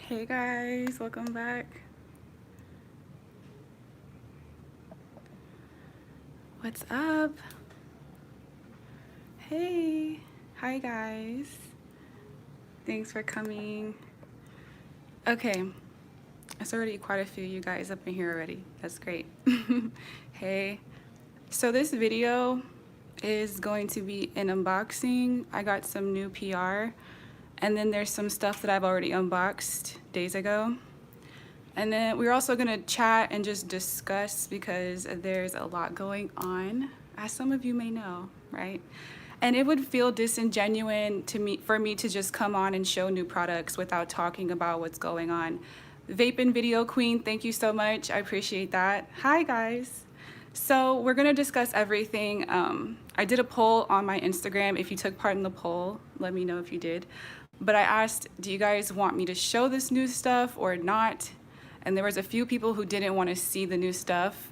Hey guys, welcome back. What's up? Hey, hi guys. Thanks for coming. Okay, it's already quite a few of you guys up in here already. That's great. Hey, so this video is going to be an unboxing. I got some new PR, and then there's some stuff that I've already unboxed days ago. And then we're also gonna chat and just discuss because there's a lot going on, as some of you may know, right? And it would feel disingenuous for me to just come on and show new products without talking about what's going on. Vape and Video Queen, thank you so much. I appreciate that. Hi guys. So we're gonna discuss everything. I did a poll on my Instagram. If you took part in the poll, let me know if you did. But I asked, do you guys want me to show this new stuff or not? And there was a few people who didn't want to see the new stuff.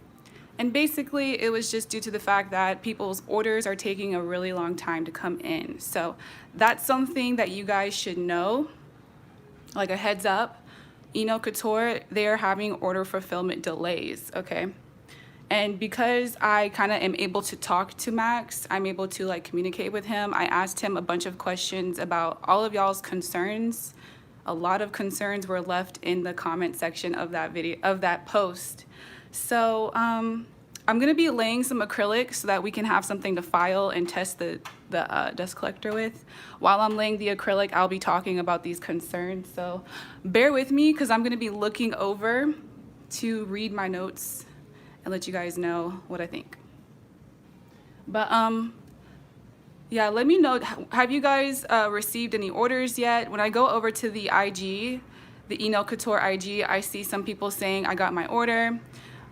And basically it was just due to the fact that people's orders are taking a really long time to come in. So that's something that you guys should know, like a heads up. Enail Couture, they're having order fulfillment delays, okay? And because I kind of am able to talk to Max, I'm able to like communicate with him. I asked him a bunch of questions about all of y'all's concerns. A lot of concerns were left in the comment section of that video, of that post. So I'm gonna be laying some acrylic so that we can have something to file and test the dust collector with. While I'm laying the acrylic, I'll be talking about these concerns. So bear with me because I'm gonna be looking over to read my notes and let you guys know what I think. But yeah, let me know, have you guys received any orders yet? When I go over to the IG, the Enail Couture IG, I see some people saying I got my order.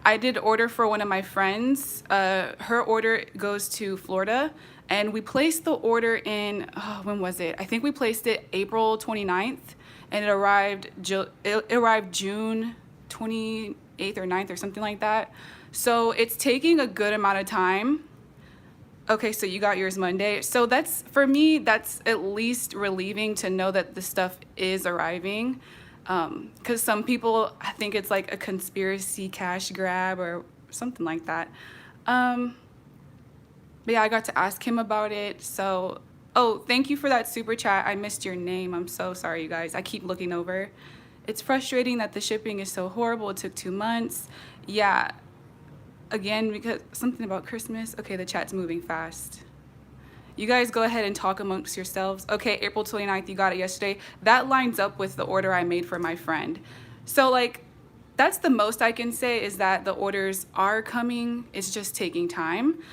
I did order for one of my friends. Her order goes to Florida, and we placed the order in, when was it? I think we placed it April 29th, and it arrived June 28th or 9th or something like that. So it's taking a good amount of time. Okay, so you got yours Monday. So that's, for me, that's at least relieving to know that the stuff is arriving. Because some people, I think it's like a conspiracy cash grab or something like that. But yeah, I got to ask him about it. So, oh, thank you for that super chat. I missed your name. I'm so sorry, you guys. I keep looking over. It's frustrating that the shipping is so horrible. It took 2 months. Yeah. Again, because something about Christmas. Okay, the chat's moving fast. You guys go ahead and talk amongst yourselves. Okay, April 29th, you got it yesterday. That lines up with the order I made for my friend. So like, that's the most I can say is that the orders are coming. It's just taking time.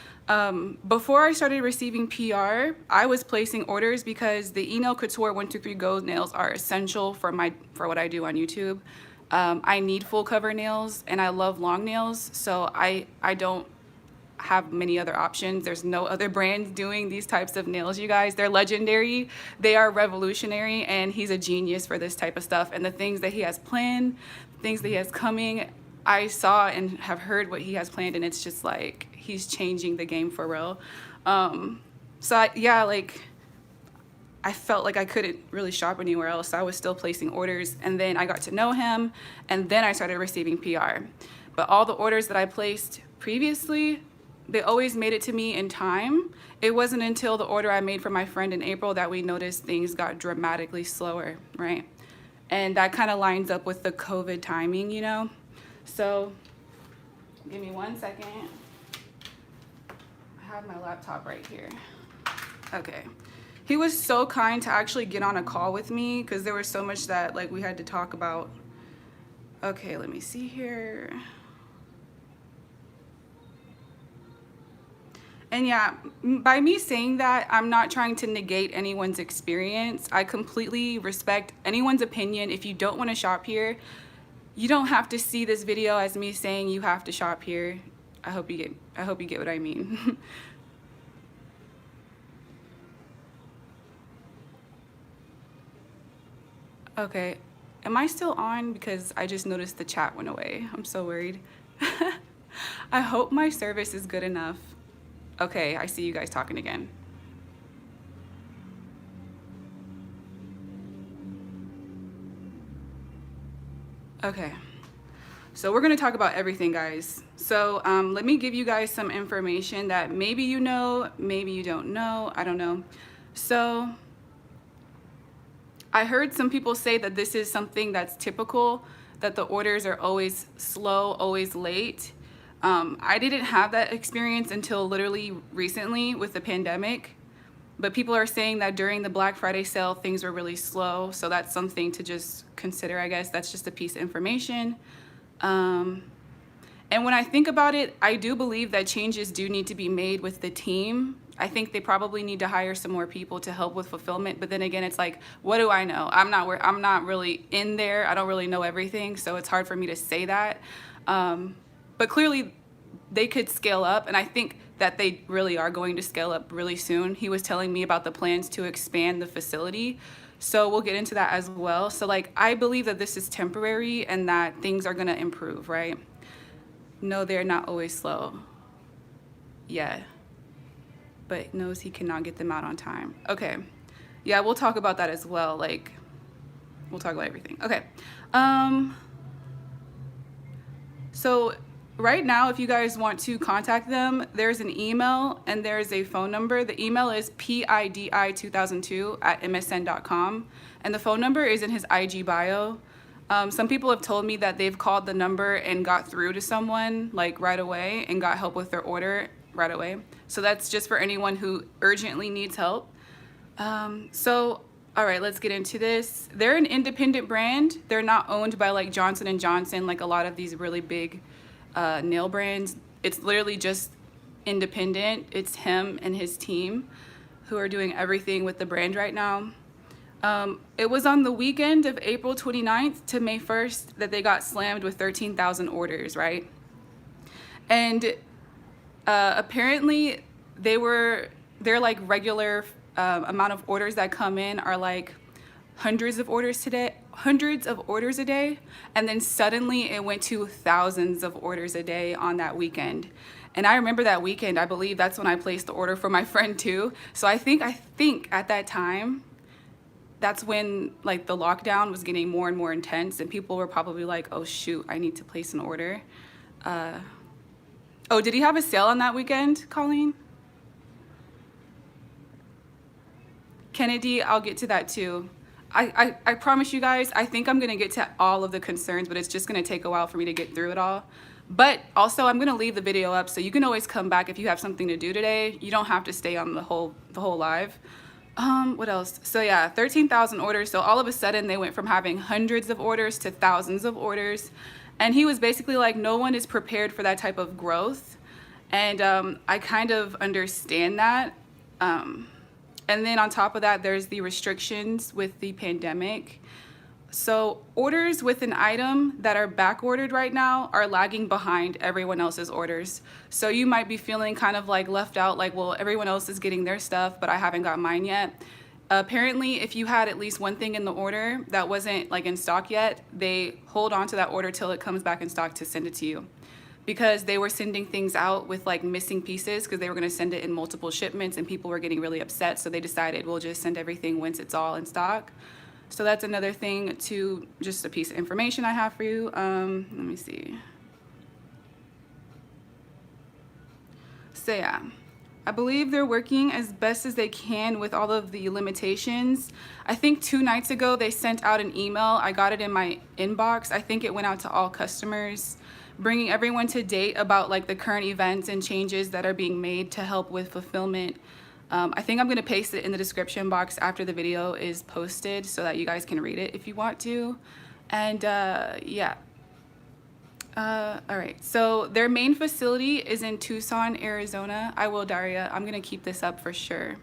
Before I started receiving PR, I was placing orders because the Enail Couture 123 Go nails are essential for what I do on YouTube. I need full cover nails and I love long nails, so I don't have many other options. There's no other brands doing these types of nails, you guys. They're legendary, they are revolutionary, and he's a genius for this type of stuff. And the things that he has planned, things that he has coming, I saw and have heard what he has planned, and it's just like he's changing the game for real. Yeah, like I felt like I couldn't really shop anywhere else, so I was still placing orders, and then I got to know him, and then I started receiving PR. But all the orders that I placed previously, they always made it to me in time. It wasn't until the order I made for my friend in April that we noticed things got dramatically slower, right? And that kind of lines up with the COVID timing, you know? So, give me 1 second. I have my laptop right here. Okay. He was so kind to actually get on a call with me because there was so much that like we had to talk about. Okay, let me see here. And yeah, by me saying that, I'm not trying to negate anyone's experience. I completely respect anyone's opinion. If you don't want to shop here, you don't have to see this video as me saying you have to shop here. I hope you get what I mean. Okay, am I still on? Because I just noticed the chat went away. I'm so worried. I hope my service is good enough. Okay, I see you guys talking again. Okay. So we're going to talk about everything, guys. So let me give you guys some information that maybe you know, maybe you don't know. I don't know. So I heard some people say that this is something that's typical, that the orders are always slow, always late. I didn't have that experience until literally recently with the pandemic. But people are saying that during the Black Friday sale, things were really slow. So that's something to just consider, I guess. That's just a piece of information. And when I think about it, I do believe that changes do need to be made with the team. I think they probably need to hire some more people to help with fulfillment. But then again, it's like, what do I know? I'm not really in there. I don't really know everything. So it's hard for me to say that. But clearly they could scale up. And I think that they really are going to scale up really soon. He was telling me about the plans to expand the facility. So we'll get into that as well. So like, I believe that this is temporary and that things are gonna improve, right? No, they're not always slow. Yeah. But knows he cannot get them out on time. Okay. Yeah, we'll talk about that as well. Like, we'll talk about everything. Okay. So right now, if you guys want to contact them, there's an email and there's a phone number. The email is pidi2002@msn.com. And the phone number is in his IG bio. Some people have told me that they've called the number and got through to someone like right away and got help with their order right away. So that's just for anyone who urgently needs help. All right, let's get into this. They're an independent brand. They're not owned by like Johnson & Johnson, like a lot of these really big nail brands. It's literally just independent. It's him and his team who are doing everything with the brand right now. It was on the weekend of April 29th to May 1st that they got slammed with 13,000 orders, right? And apparently they're like regular amount of orders that come in are like hundreds of orders a day, and then suddenly it went to thousands of orders a day on that weekend. And I remember that weekend, I believe that's when I placed the order for my friend too. So I think at that time, that's when like the lockdown was getting more and more intense and people were probably like, oh shoot, I need to place an order. Oh, did he have a sale on that weekend, Colleen? Kennedy, I'll get to that too. I promise you guys, I think I'm gonna get to all of the concerns, but it's just gonna take a while for me to get through it all. But also I'm gonna leave the video up so you can always come back if you have something to do today. You don't have to stay on the whole live. What else? So yeah, 13,000 orders. So all of a sudden they went from having hundreds of orders to thousands of orders. And he was basically like, no one is prepared for that type of growth. And I kind of understand that. And then on top of that, there's the restrictions with the pandemic. So orders with an item that are back ordered right now are lagging behind everyone else's orders. So you might be feeling kind of like left out, like, well, everyone else is getting their stuff, but I haven't got mine yet. Apparently, if you had at least one thing in the order that wasn't like in stock yet, they hold on to that order till it comes back in stock to send it to you. Because they were sending things out with like missing pieces because they were going to send it in multiple shipments and people were getting really upset. So they decided we'll just send everything once it's all in stock. So that's another thing to just a piece of information I have for you. Let me see. So yeah, I believe they're working as best as they can with all of the limitations. I think 2 nights ago they sent out an email. I got it in my inbox. I think it went out to all customers, bringing everyone to date about like the current events and changes that are being made to help with fulfillment. I think I'm gonna paste it in the description box after the video is posted so that you guys can read it if you want to. And yeah. All right, so their main facility is in Tucson, Arizona. I will, Daria, I'm gonna keep this up for sure.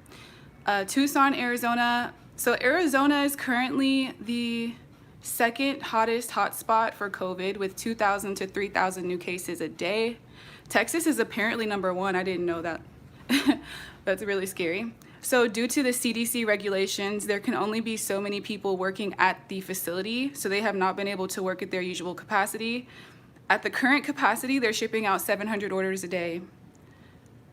Tucson, Arizona. So Arizona is currently the second hottest hotspot for COVID with 2,000 to 3,000 new cases a day. Texas is apparently #1. I didn't know that. That's really scary. So due to the CDC regulations, there can only be so many people working at the facility. So they have not been able to work at their usual capacity. At the current capacity, they're shipping out 700 orders a day.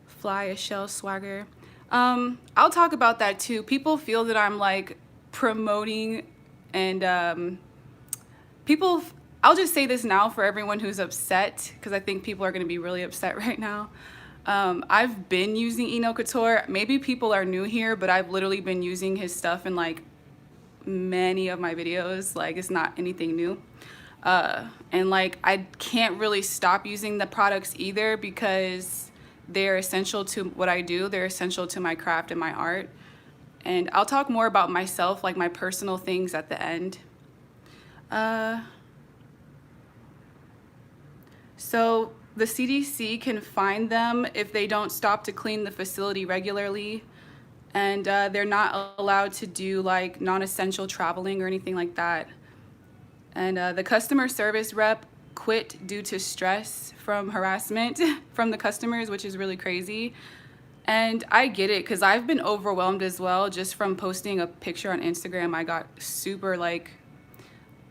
Fly a shell swagger. I'll talk about that too. People feel that I'm like promoting and I'll just say this now for everyone who's upset, because I think people are going to be really upset right now. I've been using Enail Couture. Maybe people are new here, but I've literally been using his stuff in like many of my videos. Like, it's not anything new. And like, I can't really stop using the products either, because they're essential to what I do. They're essential to my craft and my art. And I'll talk more about myself, like my personal things, at the end. So the CDC can fine them if they don't stop to clean the facility regularly. And they're not allowed to do like non-essential traveling or anything like that. And the customer service rep quit due to stress from harassment from the customers, which is really crazy. And I get it, because I've been overwhelmed as well. Just from posting a picture on Instagram, I got super like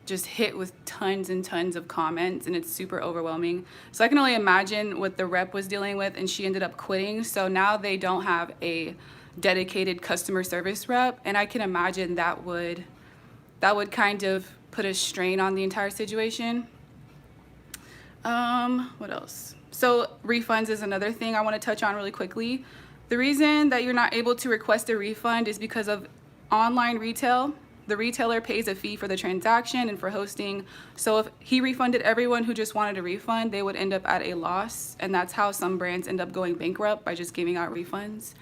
just hit with tons and tons of comments, and it's super overwhelming. So I can only imagine what the rep was dealing with, and she ended up quitting. So now they don't have a dedicated customer service rep, and I can imagine that would kind of put a strain on the entire situation. What else? So refunds is another thing I want to touch on really quickly. The reason that you're not able to request a refund is because of online retail. The retailer pays a fee for the transaction and for hosting. So if he refunded everyone who just wanted a refund, they would end up at a loss. And that's how some brands end up going bankrupt, by just giving out refunds.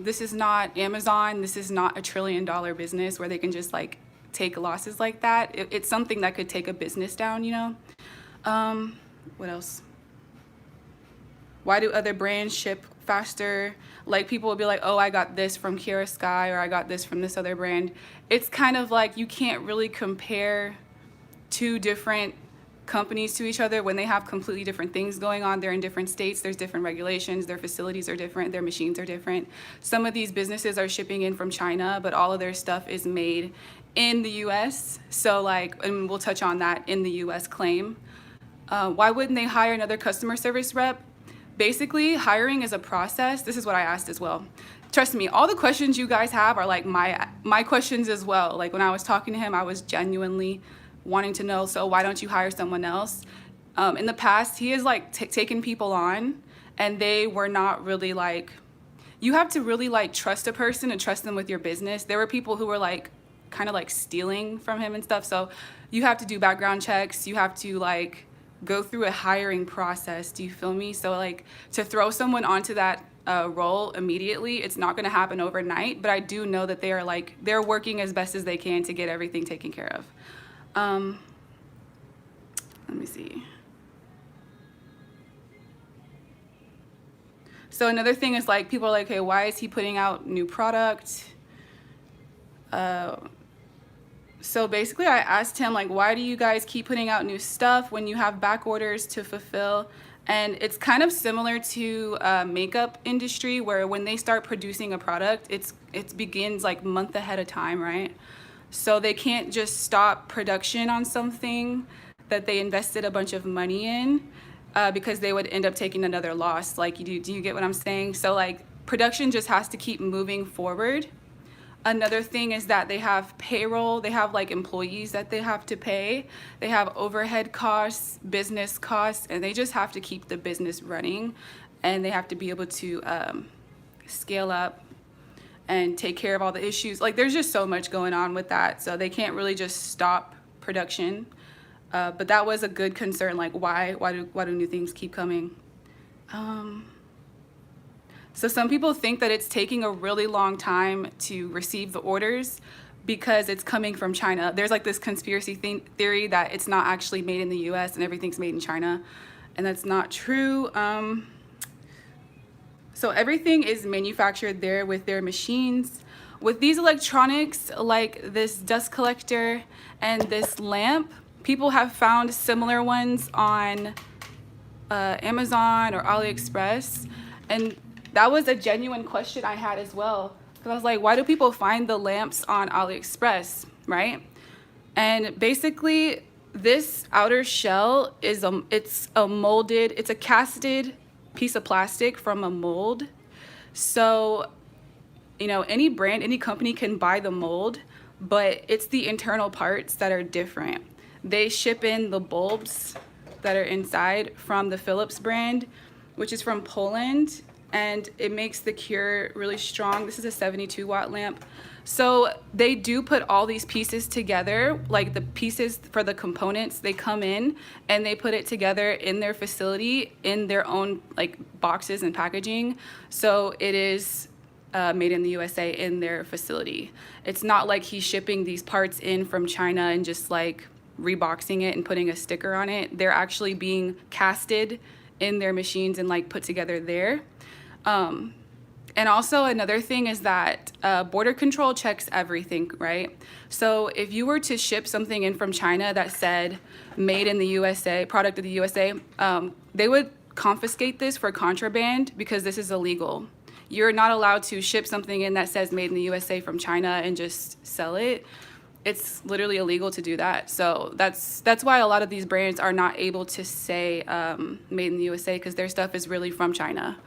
This is not Amazon. This is not $1 trillion business where they can just like take losses like that. It's something that could take a business down, you know? What else? Why do other brands ship faster? Like, people will be like, oh, I got this from Care Sky, or I got this from this other brand. It's kind of like you can't really compare two different companies to each other when they have completely different things going on. They're in different states, there's different regulations, their facilities are different, their machines are different. Some of these businesses are shipping in from China, but all of their stuff is made in the US. So like, and we'll touch on that in the US claim. Why wouldn't they hire another customer service rep? Basically, hiring is a process. This is what I asked as well. Trust me, all the questions you guys have are like my questions as well. Like, when I was talking to him, I was genuinely wanting to know, so why don't you hire someone else? In the past, he has like taken people on, and they were not really like, you have to really like trust a person and trust them with your business. There were people who were like kind of like stealing from him and stuff. So you have to do background checks. You have to like go through a hiring process. Do you feel me? So like, to throw someone onto that role immediately, it's not going to happen overnight. But I do know that they are like, they're working as best as they can to get everything taken care of. Let me see. So another thing is like, people are like, hey, why is he putting out new product? So basically I asked him, like, why do you guys keep putting out new stuff when you have back orders to fulfill? And it's kind of similar to makeup industry, where when they start producing a product, it begins like month ahead of time, right? So they can't just stop production on something that they invested a bunch of money in, because they would end up taking another loss. Like, do you get what I'm saying? So like, production just has to keep moving forward. Another thing is that they have payroll, they have like employees that they have to pay, they have overhead costs, business costs, and they just have to keep the business running, and they have to be able to scale up and take care of all the issues. Like, there's just so much going on with that, so they can't really just stop production. But that was a good concern, like why do new things keep coming? So some people think that it's taking a really long time to receive the orders because it's coming from China. There's like this conspiracy theory that it's not actually made in the US and everything's made in China, and that's not true. So everything is manufactured there with their machines. With these electronics, like this dust collector and this lamp, people have found similar ones on Amazon or AliExpress, and that was a genuine question I had as well, because I was like, why do people find the lamps on AliExpress, right? And basically, this outer shell is it's a casted piece of plastic from a mold. So, you know, any brand, any company can buy the mold, but it's the internal parts that are different. they ship in the bulbs that are inside from the Philips brand, which is from Poland, and it makes the cure really strong. This is a 72 watt lamp. So they do put all these pieces together, like the pieces for the components, they come in and they put it together in their facility in their own like boxes and packaging. So it is made in the USA in their facility. It's not like he's shipping these parts in from China and just like reboxing it and putting a sticker on it. They're actually being casted in their machines and like put together there. And also another thing is that border control checks everything, right? So if you were to ship something in from China that said made in the USA, product of the USA, they would confiscate this for contraband because this is illegal. You're not allowed to ship something in that says made in the USA from China and just sell it. It's literally illegal to do that. So that's why a lot of these brands are not able to say made in the USA, because their stuff is really from China.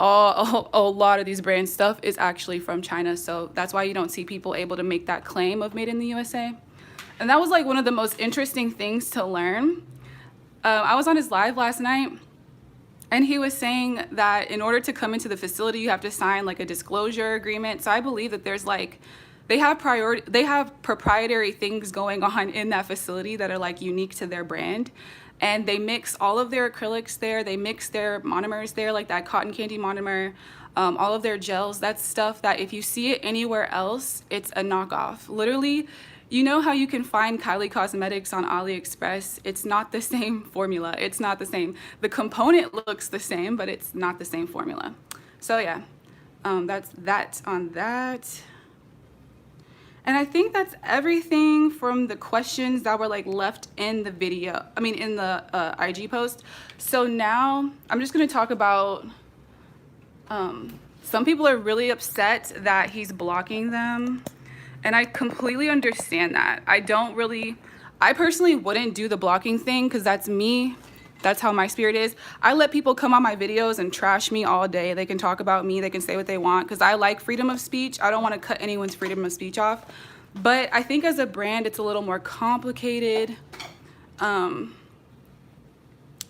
A lot of these brand stuff is actually from China, so that's why you don't see people able to make that claim of made in the USA. And that was like one of the most interesting things to learn. I was on his live last night, and he was saying that in order to come into the facility, you have to sign like a disclosure agreement. So I believe that there's like, they have proprietary things going on in that facility that are like unique to their brand. And they mix all of their acrylics there. They mix their monomers there, like that cotton candy monomer, all of their gels. That's stuff that if you see it anywhere else, it's a knockoff. Literally, you know how you can find Kylie Cosmetics on AliExpress? It's not the same formula. It's not the same. The component looks the same, but it's not the same formula. So yeah, that's that on that. And I think that's everything from the questions that were like left in the video, I mean in the IG post. So now I'm just gonna talk about, some people are really upset that he's blocking them. And I completely understand that. I personally wouldn't do the blocking thing because that's me. That's how my spirit is. I let people come on my videos and trash me all day. They can talk about me. They can say what they want because I like freedom of speech. I don't want to cut anyone's freedom of speech off. But I think as a brand, it's a little more complicated.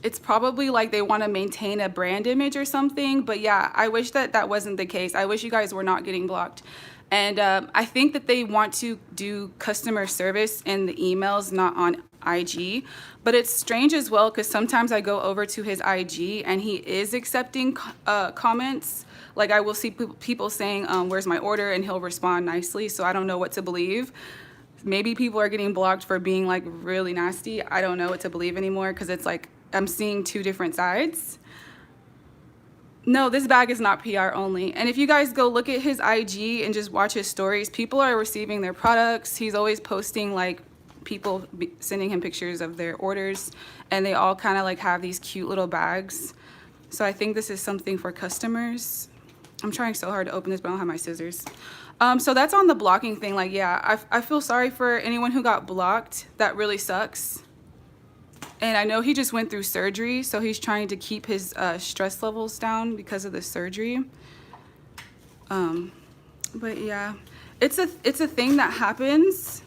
It's probably like they want to maintain a brand image or something. But yeah, I wish that that wasn't the case. I wish you guys were not getting blocked. And I think that they want to do customer service in the emails, not on IG. But it's strange as well because sometimes I go over to his IG and he is accepting comments. Like I will see people saying, where's my order? And he'll respond nicely. So I don't know what to believe. Maybe people are getting blocked for being like really nasty. I don't know what to believe anymore because it's like I'm seeing two different sides. No, this bag is not PR only. And if you guys go look at his IG and just watch his stories, people are receiving their products. He's always posting like people sending him pictures of their orders, and they all kind of like have these cute little bags. So I think this is something for customers. I'm trying so hard to open this, but I don't have my scissors. So that's on the blocking thing. Like, yeah, I feel sorry for anyone who got blocked. That really sucks. And I know he just went through surgery, so he's trying to keep his stress levels down because of the surgery. But yeah, it's a thing that happens.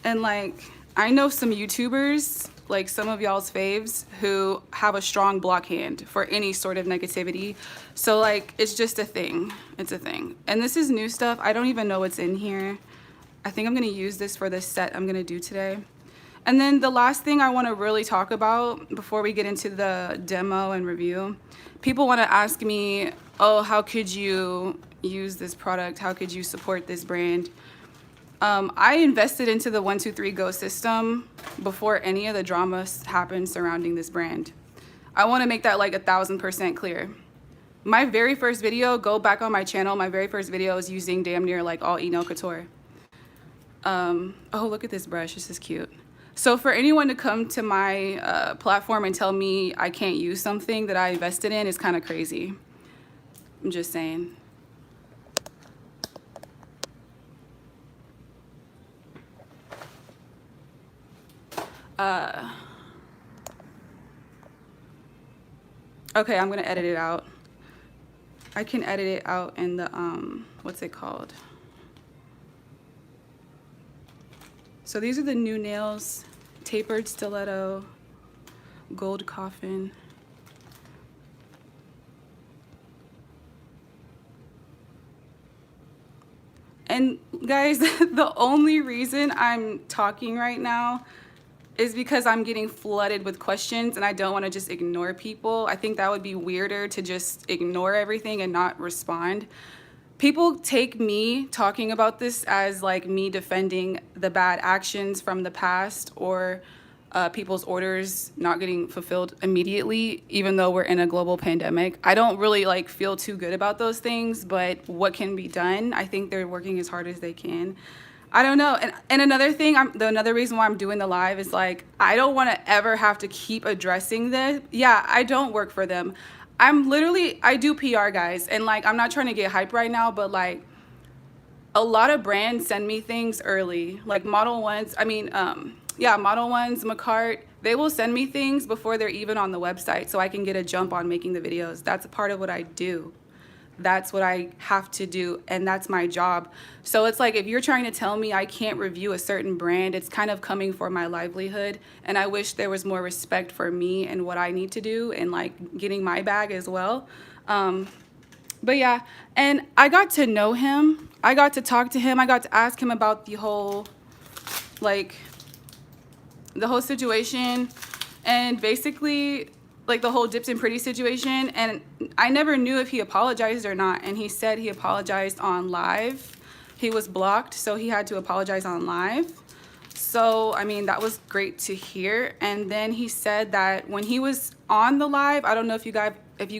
And like, I know some YouTubers, like some of y'all's faves, who have a strong block hand for any sort of negativity. So like, it's just a thing. It's a thing. And this is new stuff. I don't even know what's in here. I think I'm gonna use this for this set I'm gonna do today. And then the last thing I want to really talk about before we get into the demo and review, people want to ask me, oh, how could you use this product? How could you support this brand? I invested into the 123 Go system before any of the drama happened surrounding this brand. I want to make that like 1000% clear. My very first video, go back on my channel, my very first video is using damn near like all Enail Couture. Oh, look at this brush, this is cute. So for anyone to come to my platform and tell me I can't use something that I invested in is kind of crazy. I'm just saying. Okay, I'm gonna edit it out. I can edit it out in the, what's it called? So these are the new nails tapered stiletto, gold coffin. And guys, the only reason I'm talking right now is because I'm getting flooded with questions and I don't want to just ignore people. I think that would be weirder to just ignore everything and not respond. People take me talking about this as like me defending the bad actions from the past, or people's orders not getting fulfilled immediately, even though we're in a global pandemic. I don't really like feel too good about those things, but what can be done? I think they're working as hard as they can. I don't know. And another thing, another reason why I'm doing the live is like, I don't want to ever have to keep addressing this. Yeah, I don't work for them. I do PR, guys. And like, I'm not trying to get hype right now, but like, a lot of brands send me things early, like Model Ones. Model Ones, McCart, they will send me things before they're even on the website so I can get a jump on making the videos. That's a part of what I do. That's what I have to do, and that's my job. So it's like, if you're trying to tell me I can't review a certain brand, it's kind of coming for my livelihood, and I wish there was more respect for me and what I need to do and like getting my bag as well. But yeah, and I got to know him. I got to talk to him. I got to ask him about the whole situation, and basically like the whole Dipped and Pretty situation. And I never knew if he apologized or not. And he said he apologized on live. He was blocked, so he had to apologize on live. So, I mean, that was great to hear. And then he said that when he was on the live, I don't know if you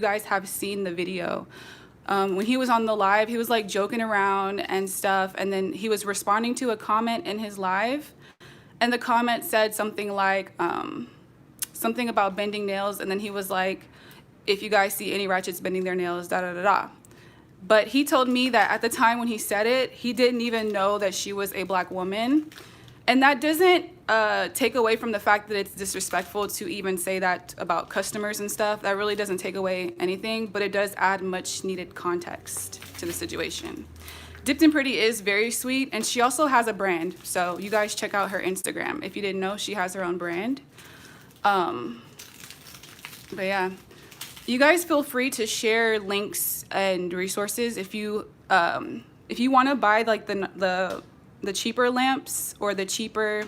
guys have seen the video. When he was on the live, he was like joking around and stuff. And then he was responding to a comment in his live. And the comment said something like, something about bending nails. And then he was like, if you guys see any ratchets bending their nails, da da da da. But he told me that at the time when he said it, he didn't even know that she was a black woman. And that doesn't take away from the fact that it's disrespectful to even say that about customers and stuff. That really doesn't take away anything, but it does add much needed context to the situation. Dipped and Pretty is very sweet, and she also has a brand. So you guys check out her Instagram. If you didn't know, she has her own brand. But yeah, you guys feel free to share links and resources if you want to buy like the cheaper lamps or the cheaper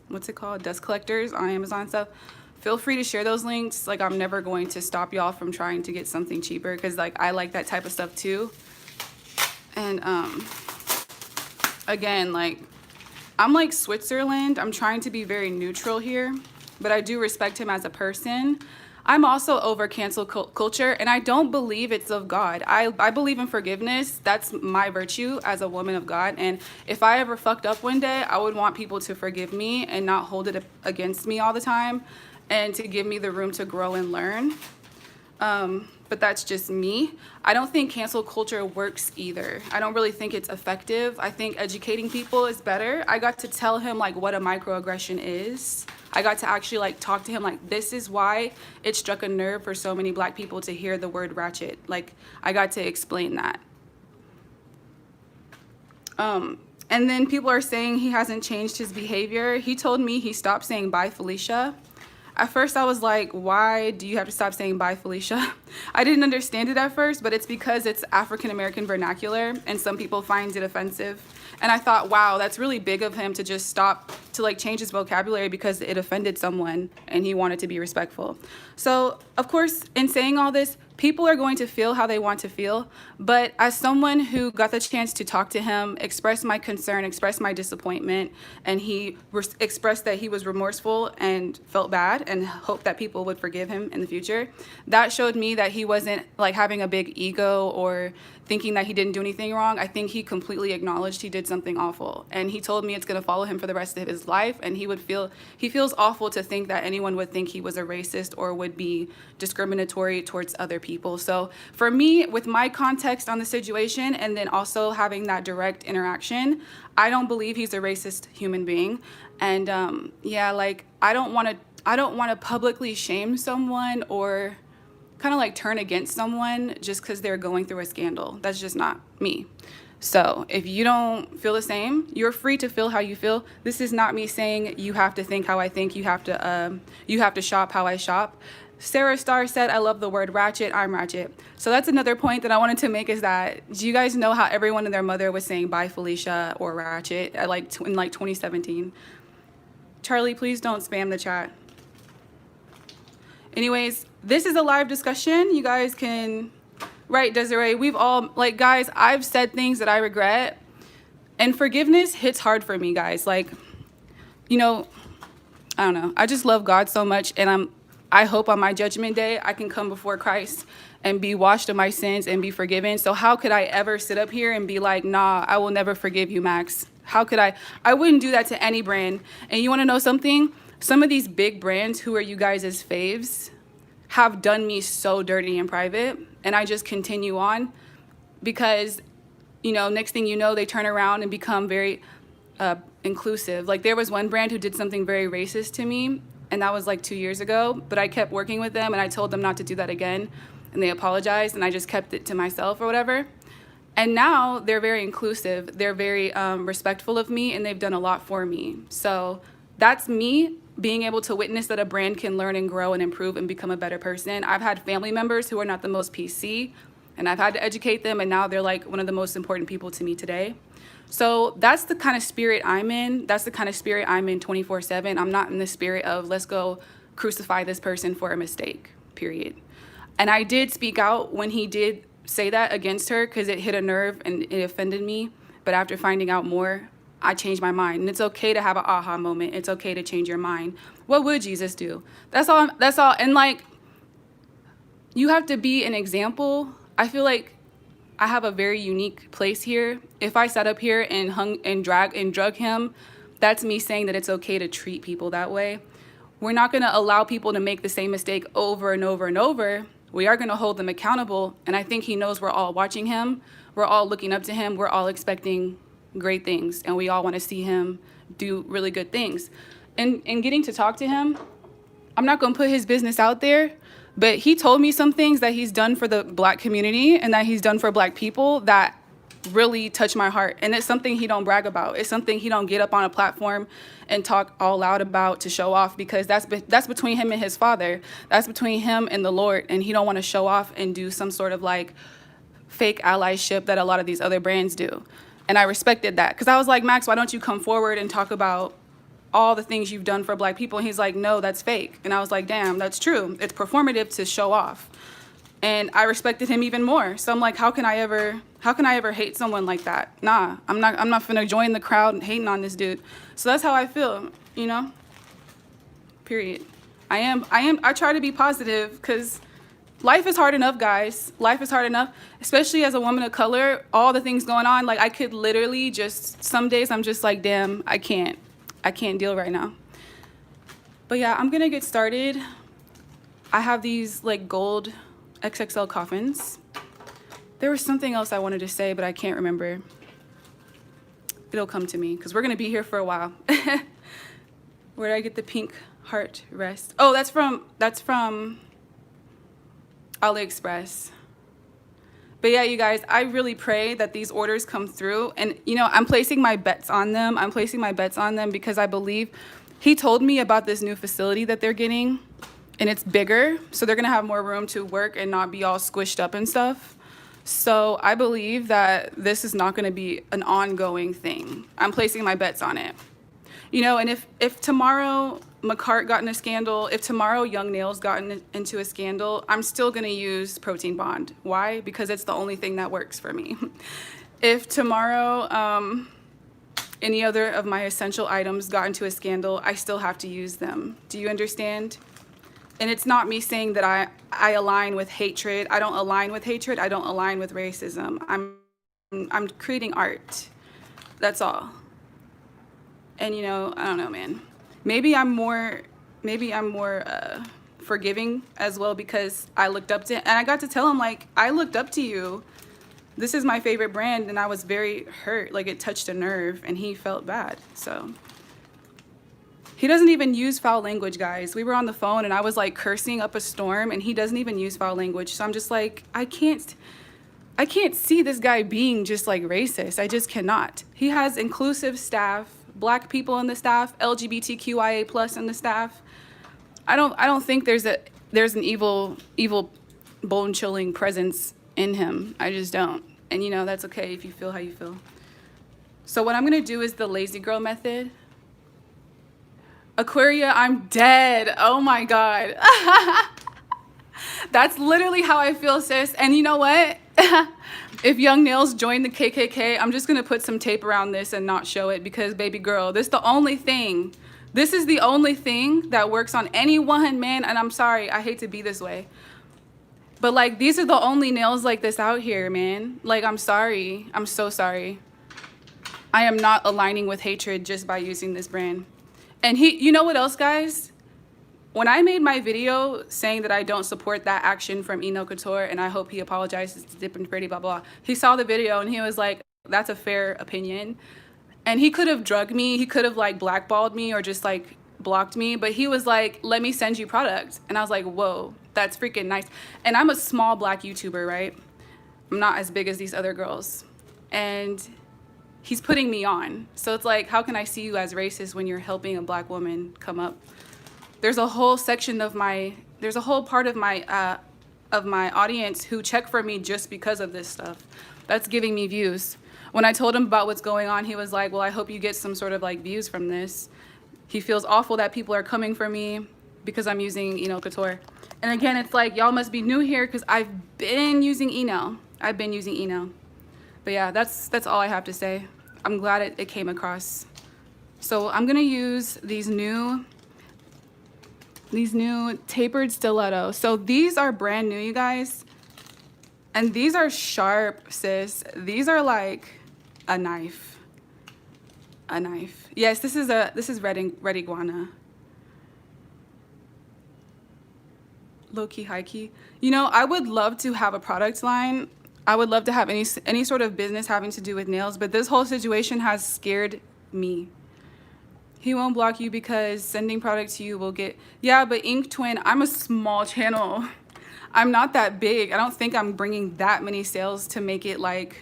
what's it called, dust collectors on Amazon stuff. Feel free to share those links. Like, I'm never going to stop y'all from trying to get something cheaper, because like I like that type of stuff too. And again, like, I'm like Switzerland. I'm trying to be very neutral here, but I do respect him as a person. I'm also over cancel culture, and I don't believe it's of God. I believe in forgiveness. That's my virtue as a woman of God. And if I ever fucked up one day, I would want people to forgive me and not hold it against me all the time, and to give me the room to grow and learn. But that's just me. I don't think cancel culture works either. I don't really think it's effective. I think educating people is better. I got to tell him like what a microaggression is. I got to actually like talk to him like, this is why it struck a nerve for so many black people to hear the word ratchet. Like, I got to explain that. And then people are saying he hasn't changed his behavior. He told me he stopped saying bye, Felicia. At first I was like, why do you have to stop saying bye, Felicia? I didn't understand it at first, but it's because it's African American vernacular and some people find it offensive. And I thought, wow, that's really big of him to just stop, to like change his vocabulary because it offended someone and he wanted to be respectful. So of course, in saying all this, people are going to feel how they want to feel. But as someone who got the chance to talk to him, express my concern, express my disappointment, and he expressed that he was remorseful and felt bad and hoped that people would forgive him in the future, that showed me that he wasn't like having a big ego or thinking that he didn't do anything wrong. I think he completely acknowledged he did something awful. And he told me it's going to follow him for the rest of his life. And he feels awful to think that anyone would think he was a racist or would be discriminatory towards other people. So for me, with my context on the situation, and then also having that direct interaction, I don't believe he's a racist human being. And yeah, like, I don't want to publicly shame someone or kind of like turn against someone just because they're going through a scandal. That's just not me. So if you don't feel the same, you're free to feel how you feel. This is not me saying you have to think how I think. You have to shop how I shop. Sarah Starr said, I love the word ratchet. I'm ratchet. So that's another point that I wanted to make, is that, do you guys know how everyone and their mother was saying bye Felicia or ratchet at in 2017? Charlie, please don't spam the chat. Anyways, this is a live discussion. You guys can, right, Desiree, we've all, like, guys, I've said things that I regret, and forgiveness hits hard for me, guys. Like, you know, I don't know. I just love God so much, and I hope on my judgment day I can come before Christ and be washed of my sins and be forgiven. So how could I ever sit up here and be like, nah, I will never forgive you, Max? How could I? I wouldn't do that to any brand. And you want to know something? Some of these big brands who are you guys' faves have done me so dirty in private, and I just continue on because, you know, next thing you know, they turn around and become very inclusive. Like, there was one brand who did something very racist to me, and that was like 2 years ago, but I kept working with them, and I told them not to do that again, and they apologized, and I just kept it to myself or whatever. And now they're very inclusive. They're very respectful of me, and they've done a lot for me. So that's me being able to witness that a brand can learn and grow and improve and become a better person. I've had family members who are not the most PC, and I've had to educate them, and now they're like one of the most important people to me today. So that's the kind of spirit I'm in. That's the kind of spirit I'm in 24/7. I'm not in the spirit of let's go crucify this person for a mistake, period. And I did speak out when he did say that against her, because it hit a nerve and it offended me. But after finding out more, I changed my mind. And it's okay to have an aha moment. It's okay to change your mind. What would Jesus do? That's all. That's all. And like, you have to be an example. I feel like I have a very unique place here. If I sat up here and hung and drug him, that's me saying that it's okay to treat people that way. We're not going to allow people to make the same mistake over and over and over. We are going to hold them accountable. And I think he knows we're all watching him. We're all looking up to him. We're all expecting great things. And we all want to see him do really good things. And getting to talk to him, I'm not going to put his business out there, but he told me some things that he's done for the Black community and that he's done for Black people that really touched my heart. And it's something he don't brag about. It's something he don't get up on a platform and talk all loud about to show off, because that's between him and his father. That's between him and the Lord. And he don't want to show off and do some sort of like fake allyship that a lot of these other brands do. And I respected that, because I was like, Max, why don't you come forward and talk about all the things you've done for Black people? And he's like, no, that's fake. And I was like, damn, that's true. It's performative to show off. And I respected him even more. So I'm like, how can I ever hate someone like that? Nah, I'm not gonna join the crowd hating on this dude. So that's how I feel, you know? Period. I try to be positive, because life is hard enough, guys. Life is hard enough, especially as a woman of color, all the things going on. Like, I could literally just, some days I'm just like, damn, I can't deal right now. But yeah, I'm gonna get started. I have these like gold XXL coffins. There was something else I wanted to say, but I can't remember. It'll come to me, because we're gonna be here for a while. Where did I get the pink heart rest? Oh, that's from AliExpress. But yeah, you guys, I really pray that these orders come through. And, you know, I'm placing my bets on them. I'm placing my bets on them because I believe he told me about this new facility that they're getting, and it's bigger. So they're going to have more room to work and not be all squished up and stuff. So I believe that this is not going to be an ongoing thing. I'm placing my bets on it. You know, and if tomorrow McCart got in a scandal, if tomorrow Young Nails got into a scandal, I'm still going to use Protein Bond. Why? Because it's the only thing that works for me. If tomorrow any other of my essential items got into a scandal, I still have to use them. Do you understand? And it's not me saying that I align with hatred. I don't align with hatred. I don't align with racism. I'm creating art. That's all. And, you know, I don't know, man. Maybe I'm more forgiving as well, because I looked up to him, and I got to tell him, like, I looked up to you. This is my favorite brand, and I was very hurt. Like, it touched a nerve, and he felt bad. So he doesn't even use foul language, guys. We were on the phone, and I was like cursing up a storm, and he doesn't even use foul language. So I'm just like, I can't I can't see this guy being just like racist. I just cannot. He has inclusive staff, black people in the staff, LGBTQIA plus in the staff. I don't think there's an evil bone chilling presence in him. I just don't. And you know, that's okay if you feel how you feel. So what I'm gonna do is the lazy girl method. Aquaria, I'm dead. Oh my God. That's literally how I feel, sis. And you know what? If Young Nails join the KKK, I'm just gonna put some tape around this and not show it, because baby girl, this is the only thing that works on any one man. And I'm sorry, I hate to be this way, but like, these are the only nails like this out here, man. Like, I'm sorry. I'm so sorry. I am not aligning with hatred just by using this brand. And you know what else, guys? When I made my video saying that I don't support that action from Enail Couture, and I hope he apologizes to Dip and Pretty, blah, blah, he saw the video and he was like, that's a fair opinion. And he could have drugged me. He could have like blackballed me or just like blocked me. But he was like, let me send you product. And I was like, whoa, that's freaking nice. And I'm a small black YouTuber, right? I'm not as big as these other girls. And he's putting me on. So it's like, how can I see you as racist when you're helping a black woman come up? There's a whole section of there's a whole part of my audience who check for me just because of this stuff. That's giving me views. When I told him about what's going on, he was like, well, I hope you get some sort of like views from this. He feels awful that people are coming for me because I'm using Enail Couture. And again, it's like, y'all must be new here because I've been using Enail. I've been using Enail. But yeah, that's all I have to say. I'm glad it came across. So I'm gonna use these new tapered stiletto. So these are brand new, you guys. And these are sharp, sis. These are like a knife. A knife. Yes, this is red iguana. Low key, high key. You know, I would love to have a product line. I would love to have any sort of business having to do with nails, but this whole situation has scared me. He won't block you because sending product to you will get... Yeah, but Ink Twin, I'm a small channel. I'm not that big. I don't think I'm bringing that many sales to make it like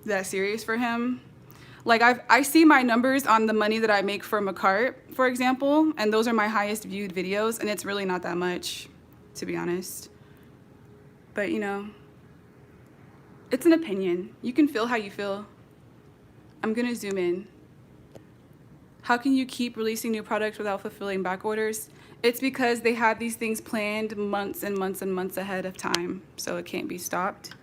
that serious for him. Like I see my numbers on the money that I make from a cart, for example, and those are my highest viewed videos, and it's really not that much, to be honest. But you know, it's an opinion. You can feel how you feel. I'm gonna zoom in. How can you keep releasing new products without fulfilling back orders? It's because they had these things planned months and months and months ahead of time, so it can't be stopped.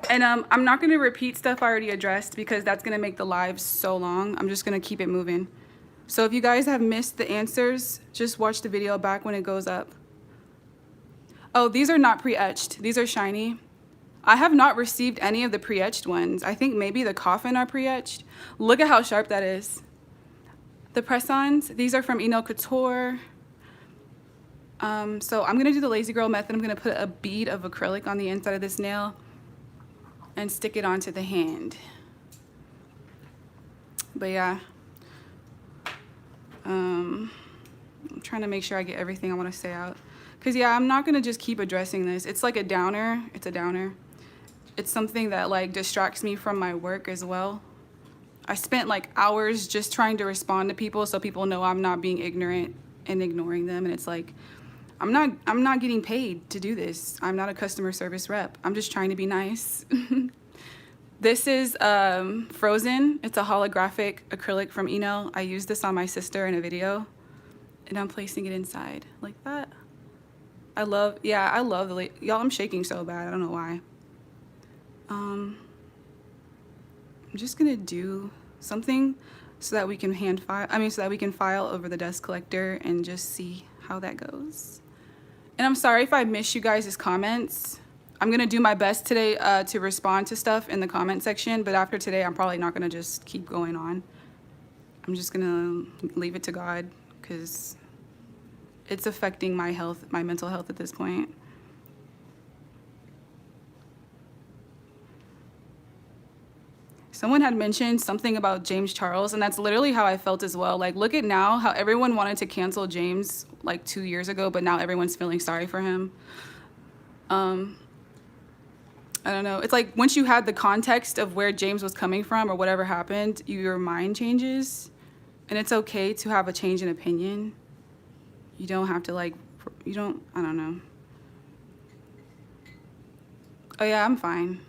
And I'm not gonna repeat stuff I already addressed because that's gonna make the live so long. I'm just gonna keep it moving. So if you guys have missed the answers, just watch the video back when it goes up. Oh, these are not pre-etched. These are shiny. I have not received any of the pre-etched ones. I think maybe the coffin are pre-etched. Look at how sharp that is. The press-ons, these are from Enail Couture. So I'm gonna do the lazy girl method. I'm gonna put a bead of acrylic on the inside of this nail and stick it onto the hand. But yeah, I'm trying to make sure I get everything I want to say out. Cause yeah, I'm not gonna just keep addressing this. It's like a downer. It's a downer. It's something that like distracts me from my work as well. I spent like hours just trying to respond to people so people know I'm not being ignorant and ignoring them. And it's like, I'm not getting paid to do this. I'm not a customer service rep. I'm just trying to be nice. This is Frozen. It's a holographic acrylic from Enail. I used this on my sister in a video, and I'm placing it inside like that. I love the, y'all, I'm shaking so bad. I don't know why. I'm just gonna do something so that we can so that we can file over the dust collector and just see how that goes. And I'm sorry if I miss you guys' comments. I'm gonna do my best today to respond to stuff in the comment section, but after today, I'm probably not gonna just keep going on. I'm just gonna leave it to God because it's affecting my health, my mental health at this point. Someone had mentioned something about James Charles, and that's literally how I felt as well. Like, look at now how everyone wanted to cancel James like 2 years ago, but now everyone's feeling sorry for him. I don't know. It's like once you had the context of where James was coming from or whatever happened, your mind changes. And it's okay to have a change in opinion. You don't have to like, I don't know. Oh yeah, I'm fine.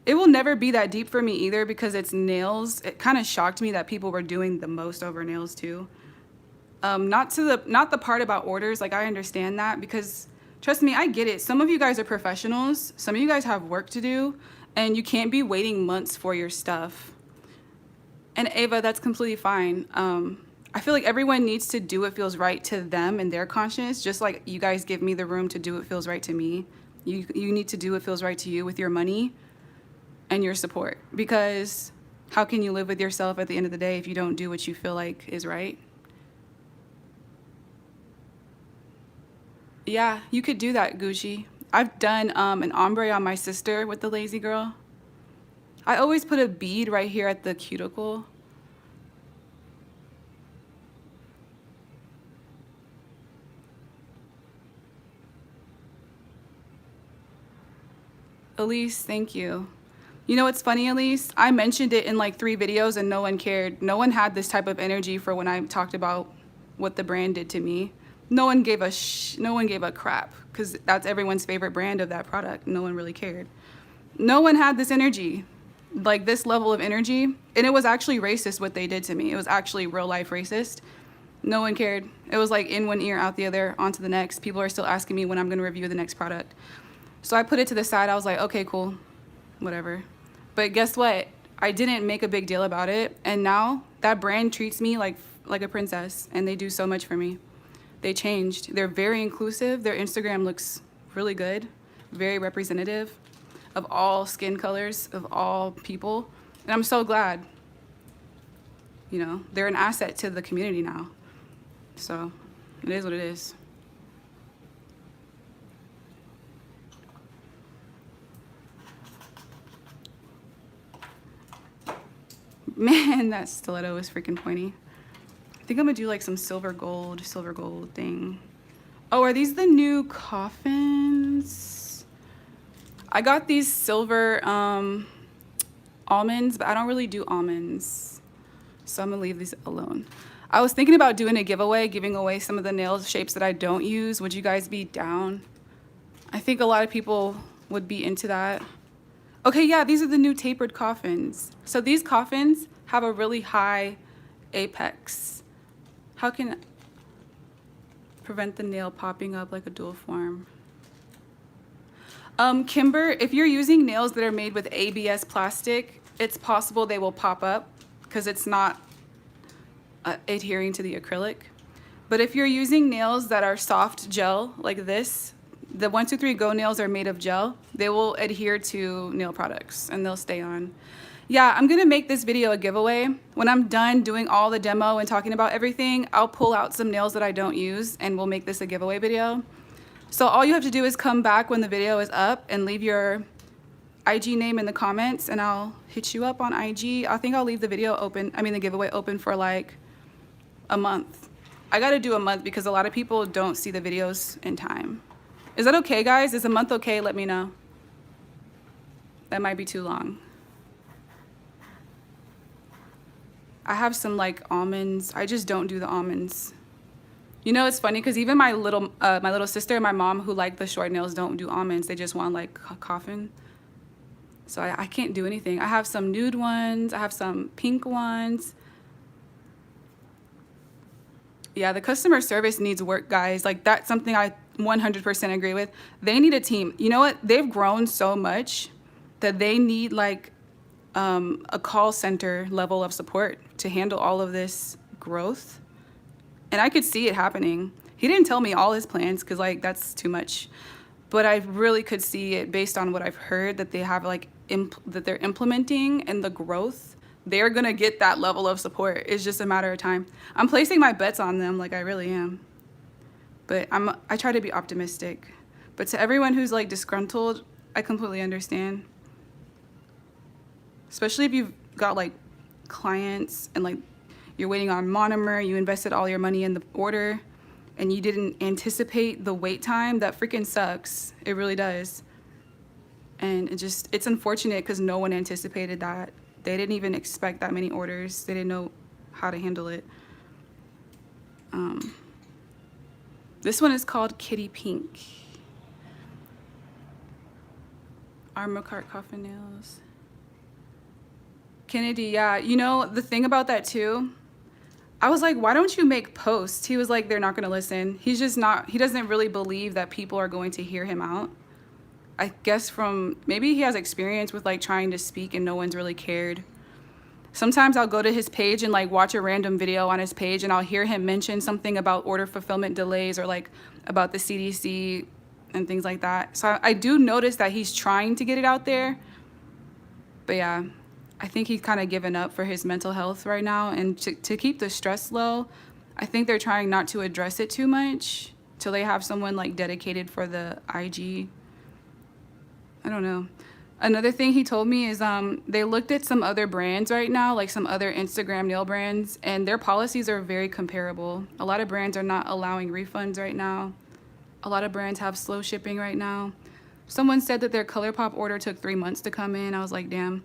It will never be that deep for me either because it's nails. It kind of shocked me that people were doing the most over nails too. Not the part about orders. Like I understand that because trust me, I get it. Some of you guys are professionals. Some of you guys have work to do and you can't be waiting months for your stuff. And Ava, that's completely fine. I feel like everyone needs to do what feels right to them and their conscience, just like you guys give me the room to do what feels right to me. You need to do what feels right to you with your money and your support, because how can you live with yourself at the end of the day if you don't do what you feel like is right? Yeah, you could do that, Gucci. I've done an ombre on my sister with the lazy girl. I always put a bead right here at the cuticle. Elise, thank you. You know what's funny, Elise? I mentioned it in like 3 videos and no one cared. No one had this type of energy for when I talked about what the brand did to me. No one gave a crap because that's everyone's favorite brand of that product. No one really cared. No one had this energy, like this level of energy. And it was actually racist what they did to me. It was actually real life racist. No one cared. It was like in one ear, out the other, on to the next. People are still asking me when I'm gonna review the next product. So I put it to the side. I was like, okay, cool, whatever. But guess what? I didn't make a big deal about it. And now that brand treats me like a princess and they do so much for me. They changed. They're very inclusive. Their Instagram looks really good, very representative of all skin colors, of all people. And I'm so glad. You know, they're an asset to the community now. So it is what it is. Man, that stiletto is freaking pointy. I think I'm gonna do like some silver gold thing. Oh, are these the new coffins? I got these silver almonds, but I don't really do almonds. So I'm gonna leave these alone. I was thinking about doing a giveaway, giving away some of the nail shapes that I don't use. Would you guys be down? I think a lot of people would be into that. Okay, yeah, these are the new tapered coffins. So these coffins have a really high apex. How can I prevent the nail popping up like a dual form? Kimber, if you're using nails that are made with ABS plastic, it's possible they will pop up because it's not adhering to the acrylic. But if you're using nails that are soft gel like this, the 123 Go nails are made of gel. They will adhere to nail products and they'll stay on. Yeah, I'm gonna make this video a giveaway. When I'm done doing all the demo and talking about everything, I'll pull out some nails that I don't use and we'll make this a giveaway video. So all you have to do is come back when the video is up and leave your IG name in the comments and I'll hit you up on IG. I think I'll leave the video open, the giveaway open for like a month. I gotta do a month because a lot of people don't see the videos in time. Is that okay, guys? Is a month okay? Let me know. That might be too long. I have some like almonds. I just don't do the almonds. You know, it's funny because even my little sister and my mom who like the short nails don't do almonds. They just want like a coffin. So I can't do anything. I have some nude ones. I have some pink ones. Yeah, the customer service needs work, guys. Like that's something I 100% agree with. They need a team. You know what? They've grown so much that they need like a call center level of support to handle all of this growth. And I could see it happening. He didn't tell me all his plans because like that's too much. But I really could see it based on what I've heard that they have like that they're implementing and the growth. They're gonna get that level of support. It's just a matter of time. I'm placing my bets on them, like I really am. But I try to be optimistic. But to everyone who's like disgruntled, I completely understand. Especially if you've got like clients and like you're waiting on monomer, you invested all your money in the order and you didn't anticipate the wait time, that freaking sucks. It really does. And it's unfortunate because no one anticipated that. They didn't even expect that many orders. They didn't know how to handle it. This one is called Kitty Pink. Armor Cart Coffin Nails. Kennedy, yeah. You know, the thing about that too, I was like, why don't you make posts? He was like, they're not going to listen. He's just not, he doesn't really believe that people are going to hear him out. I guess from, maybe he has experience with like trying to speak and no one's really cared. Sometimes I'll go to his page and like watch a random video on his page and I'll hear him mention something about order fulfillment delays or like about the CDC and things like that. So I do notice that he's trying to get it out there. But yeah, I think he's kind of given up for his mental health right now. And to keep the stress low, I think they're trying not to address it too much till they have someone like dedicated for the IG. I don't know. Another thing he told me is they looked at some other brands right now, like some other Instagram nail brands, and their policies are very comparable. A lot of brands are not allowing refunds right now. A lot of brands have slow shipping right now. Someone said that their ColourPop order took 3 months to come in. I was like, damn.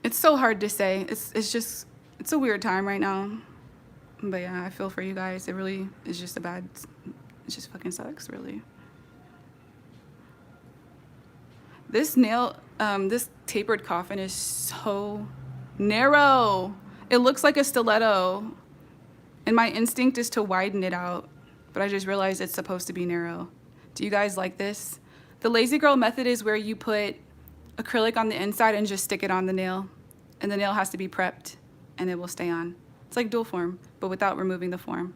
It's so hard to say. It's a weird time right now. But yeah, I feel for you guys. It really is just it just fucking sucks, really. This nail, this tapered coffin is so narrow. It looks like a stiletto. And my instinct is to widen it out. But I just realized it's supposed to be narrow. Do you guys like this? The lazy girl method is where you put acrylic on the inside and just stick it on the nail. And the nail has to be prepped and it will stay on. It's like dual form, but without removing the form.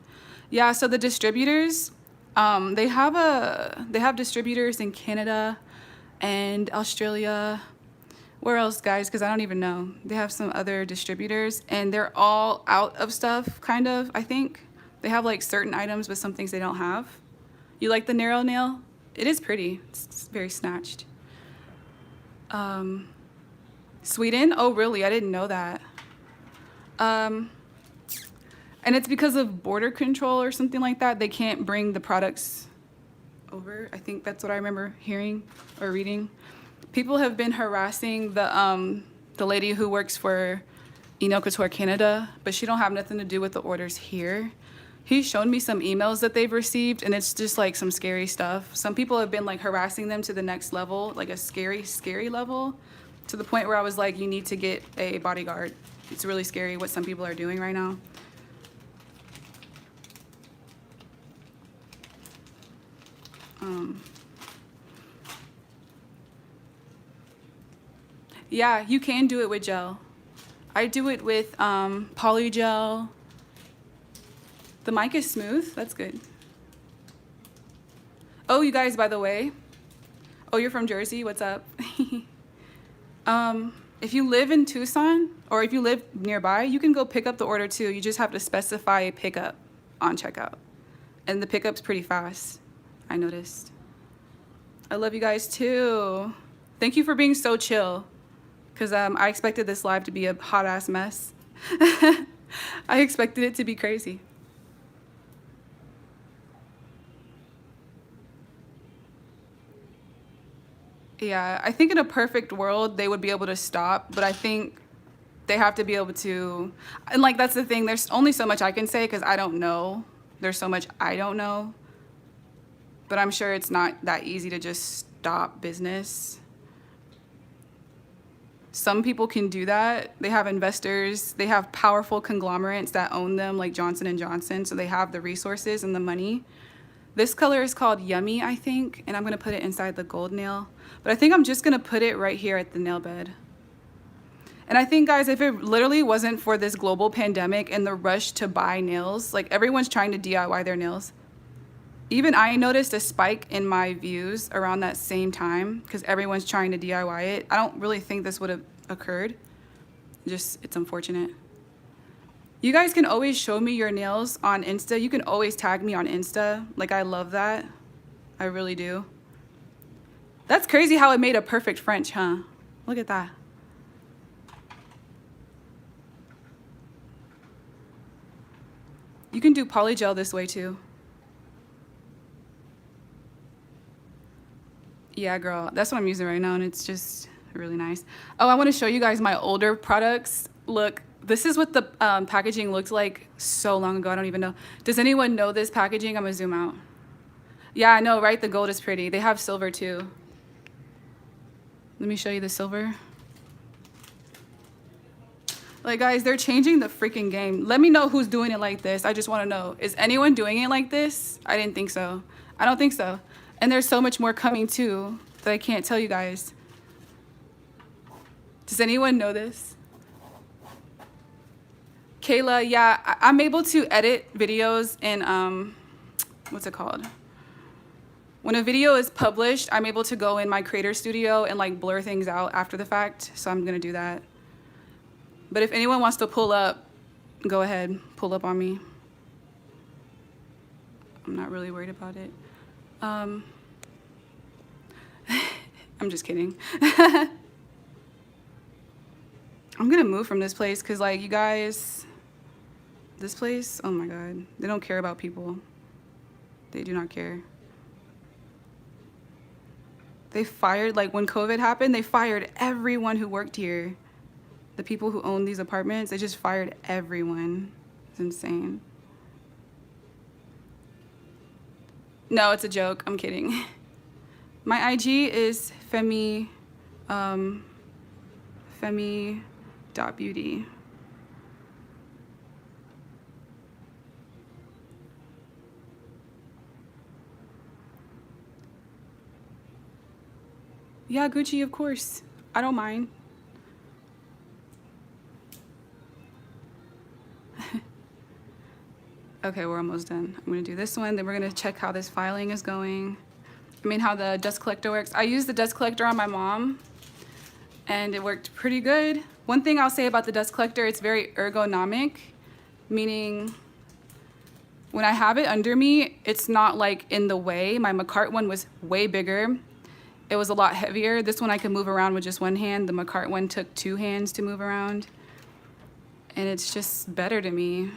Yeah, so the distributors, they have distributors in Canada and Australia. Where else, guys? Because I don't even know. They have some other distributors and they're all out of stuff, kind of, I think. They have like certain items, but some things they don't have. You like the narrow nail? It is pretty. It's very snatched. Sweden? Oh, really? I didn't know that. And it's because of border control or something like that. They can't bring the products over. I think that's what I remember hearing or reading. People have been harassing the lady who works for Enail Couture Canada, but she don't have nothing to do with the orders here. He's shown me some emails that they've received, and it's just like some scary stuff. Some people have been like harassing them to the next level, like a scary, scary level, to the point where I was like, you need to get a bodyguard. It's really scary what some people are doing right now. Yeah, you can do it with gel. I do it with polygel. The mic is smooth. That's good. Oh, you guys, by the way. Oh, you're from Jersey. What's up? If you live in Tucson or if you live nearby, you can go pick up the order too. You just have to specify a pickup on checkout. And the pickup's pretty fast, I noticed. I love you guys too. Thank you for being so chill. Because I expected this live to be a hot ass mess. I expected it to be crazy. Yeah, I think in a perfect world, they would be able to stop, but I think they have to be able to, and like, that's the thing, there's only so much I can say because I don't know. There's so much I don't know, but I'm sure it's not that easy to just stop business. Some people can do that. They have investors, they have powerful conglomerates that own them, like Johnson & Johnson, so they have the resources and the money. This color is called Yummy, I think, and I'm gonna put it inside the gold nail. But I think I'm just gonna put it right here at the nail bed. And I think, guys, if it literally wasn't for this global pandemic and the rush to buy nails, like everyone's trying to DIY their nails. Even I noticed a spike in my views around that same time because everyone's trying to DIY it. I don't really think this would have occurred. Just, it's unfortunate. You guys can always show me your nails on Insta. You can always tag me on Insta. Like, I love that. I really do. That's crazy how it made a perfect French, huh? Look at that. You can do polygel this way too. Yeah, girl, that's what I'm using right now, and it's just really nice. Oh, I want to show you guys my older products. Look, this is what the packaging looked like so long ago. I don't even know. Does anyone know this packaging? I'm gonna zoom out. Yeah, I know, right? The gold is pretty. They have silver too. Let me show you the silver. Like, guys, they're changing the freaking game. Let me know who's doing it like this. I just want to know. Is anyone doing it like this? I didn't think so. I don't think so. And there's so much more coming too that I can't tell you guys. Does anyone know this? Kayla, yeah, I'm able to edit videos in, what's it called? When a video is published, I'm able to go in my creator studio and like blur things out after the fact. So I'm gonna do that. But if anyone wants to pull up, go ahead, pull up on me. I'm not really worried about it. I'm just kidding. I'm gonna move from this place because, like, you guys, this place, oh my God, they don't care about people. They do not care. They fired, like when COVID happened, they fired everyone who worked here. The people who own these apartments, they just fired everyone. It's insane. No, it's a joke. I'm kidding. My IG is femi.beauty. Yeah, Gucci, of course. I don't mind. Okay, we're almost done. I'm gonna do this one, then we're gonna check how this filing is going. I mean, how the dust collector works. I used the dust collector on my mom, and it worked pretty good. One thing I'll say about the dust collector, it's very ergonomic, meaning when I have it under me, it's not like in the way. My McCart one was way bigger. It was a lot heavier. This one I could move around with just one hand. The McCart one took 2 hands to move around. And it's just better to me.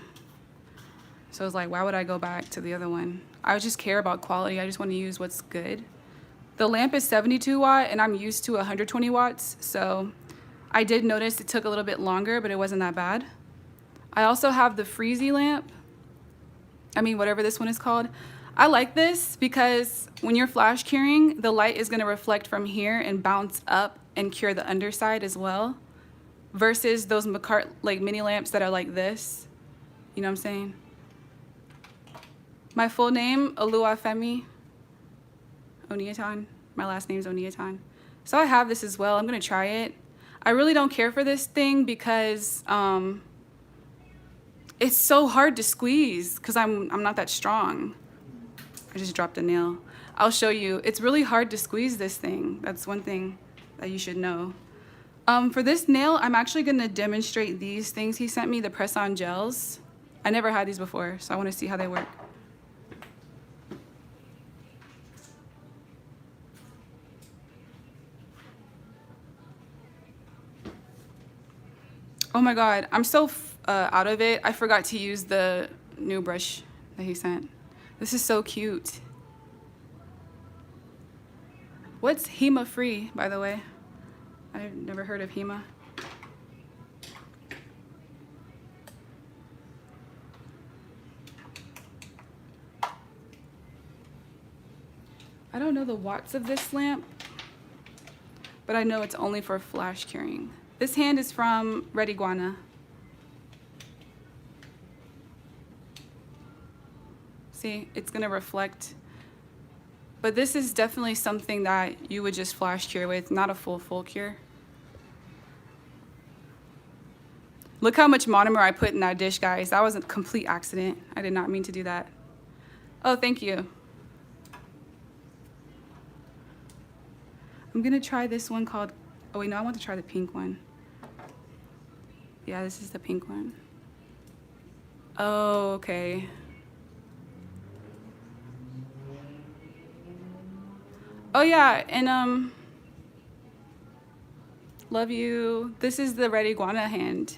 So I was like, why would I go back to the other one? I just care about quality. I just want to use what's good. The lamp is 72 watt and I'm used to 120 watts. So I did notice it took a little bit longer, but it wasn't that bad. I also have the Freezy lamp. I mean, whatever this one is called. I like this because when you're flash curing, the light is gonna reflect from here and bounce up and cure the underside as well. Versus those McCart like mini lamps that are like this. You know what I'm saying? My full name, Oluwafemi Oniatan. My last name's Oniatan. So I have this as well. I'm gonna try it. I really don't care for this thing because it's so hard to squeeze because I'm not that strong. I just dropped a nail. I'll show you. It's really hard to squeeze this thing. That's one thing that you should know. For this nail, I'm actually gonna demonstrate these things he sent me, the press-on gels. I never had these before, so I wanna see how they work. Oh my God, I'm so out of it. I forgot to use the new brush that he sent. This is so cute. What's HEMA free, by the way? I've never heard of HEMA. I don't know the watts of this lamp, but I know it's only for flash curing. This hand is from Red Iguana. See, it's gonna reflect. But this is definitely something that you would just flash cure with, not a full cure. Look how much monomer I put in that dish, guys. That was a complete accident. I did not mean to do that. Oh, thank you. I'm gonna try this one called, oh wait, no, I want to try the pink one. Yeah, this is the pink one. Oh, okay. Oh yeah, and love you. This is the Red Iguana hand.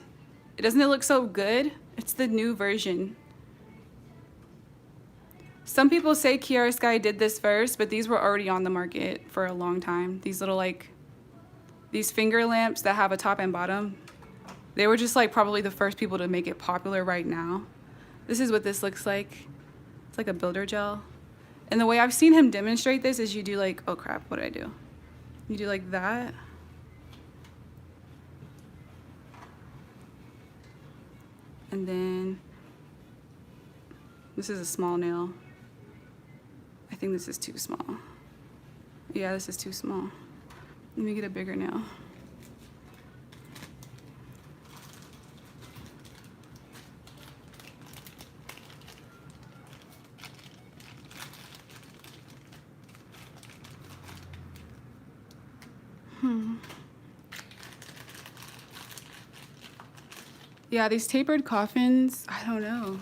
Doesn't it look so good? It's the new version. Some people say Kiara Sky did this first, but these were already on the market for a long time. These little like, these finger lamps that have a top and bottom. They were just like probably the first people to make it popular right now. This is what this looks like. It's like a builder gel. And the way I've seen him demonstrate this is you do like, oh crap, what did I do? You do like that. And then this is a small nail. I think this is too small. Yeah, this is too small. Let me get a bigger nail. Yeah, these tapered coffins, I don't know.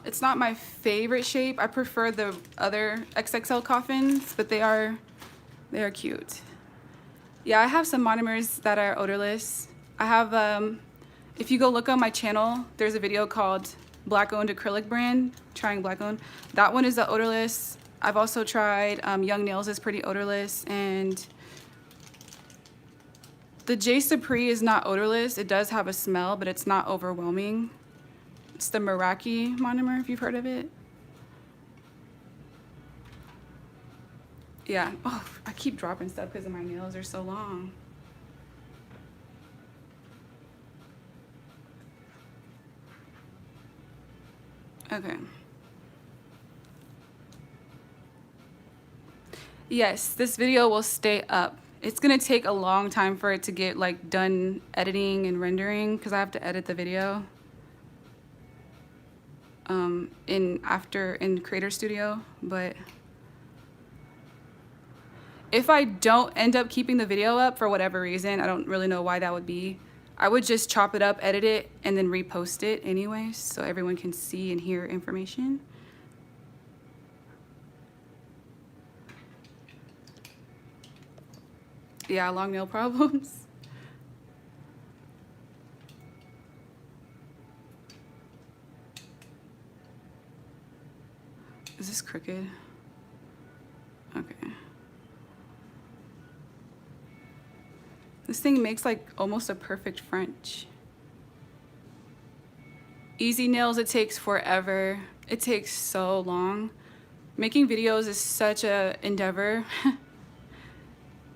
It's not my favorite shape. I prefer the other XXL coffins, but they are cute. Yeah, I have some monomers that are odorless. I have if you go look on my channel, there's a video called Black Owned Acrylic Brand, trying Black Owned. That one is the odorless. I've also tried Young Nails is pretty odorless, and the J Supri is not odorless. It does have a smell, but it's not overwhelming. It's the Meraki monomer, if you've heard of it. Yeah, oh, I keep dropping stuff because my nails are so long. Okay. Yes, this video will stay up. It's gonna take a long time for it to get like done editing and rendering because I have to edit the video in Creator Studio. But if I don't end up keeping the video up for whatever reason, I don't really know why that would be, I would just chop it up, edit it, and then repost it anyway so everyone can see and hear information. Yeah, long nail problems. Is this crooked? Okay. This thing makes like almost a perfect French. Easy nails, it takes forever. It takes so long. Making videos is such a endeavor.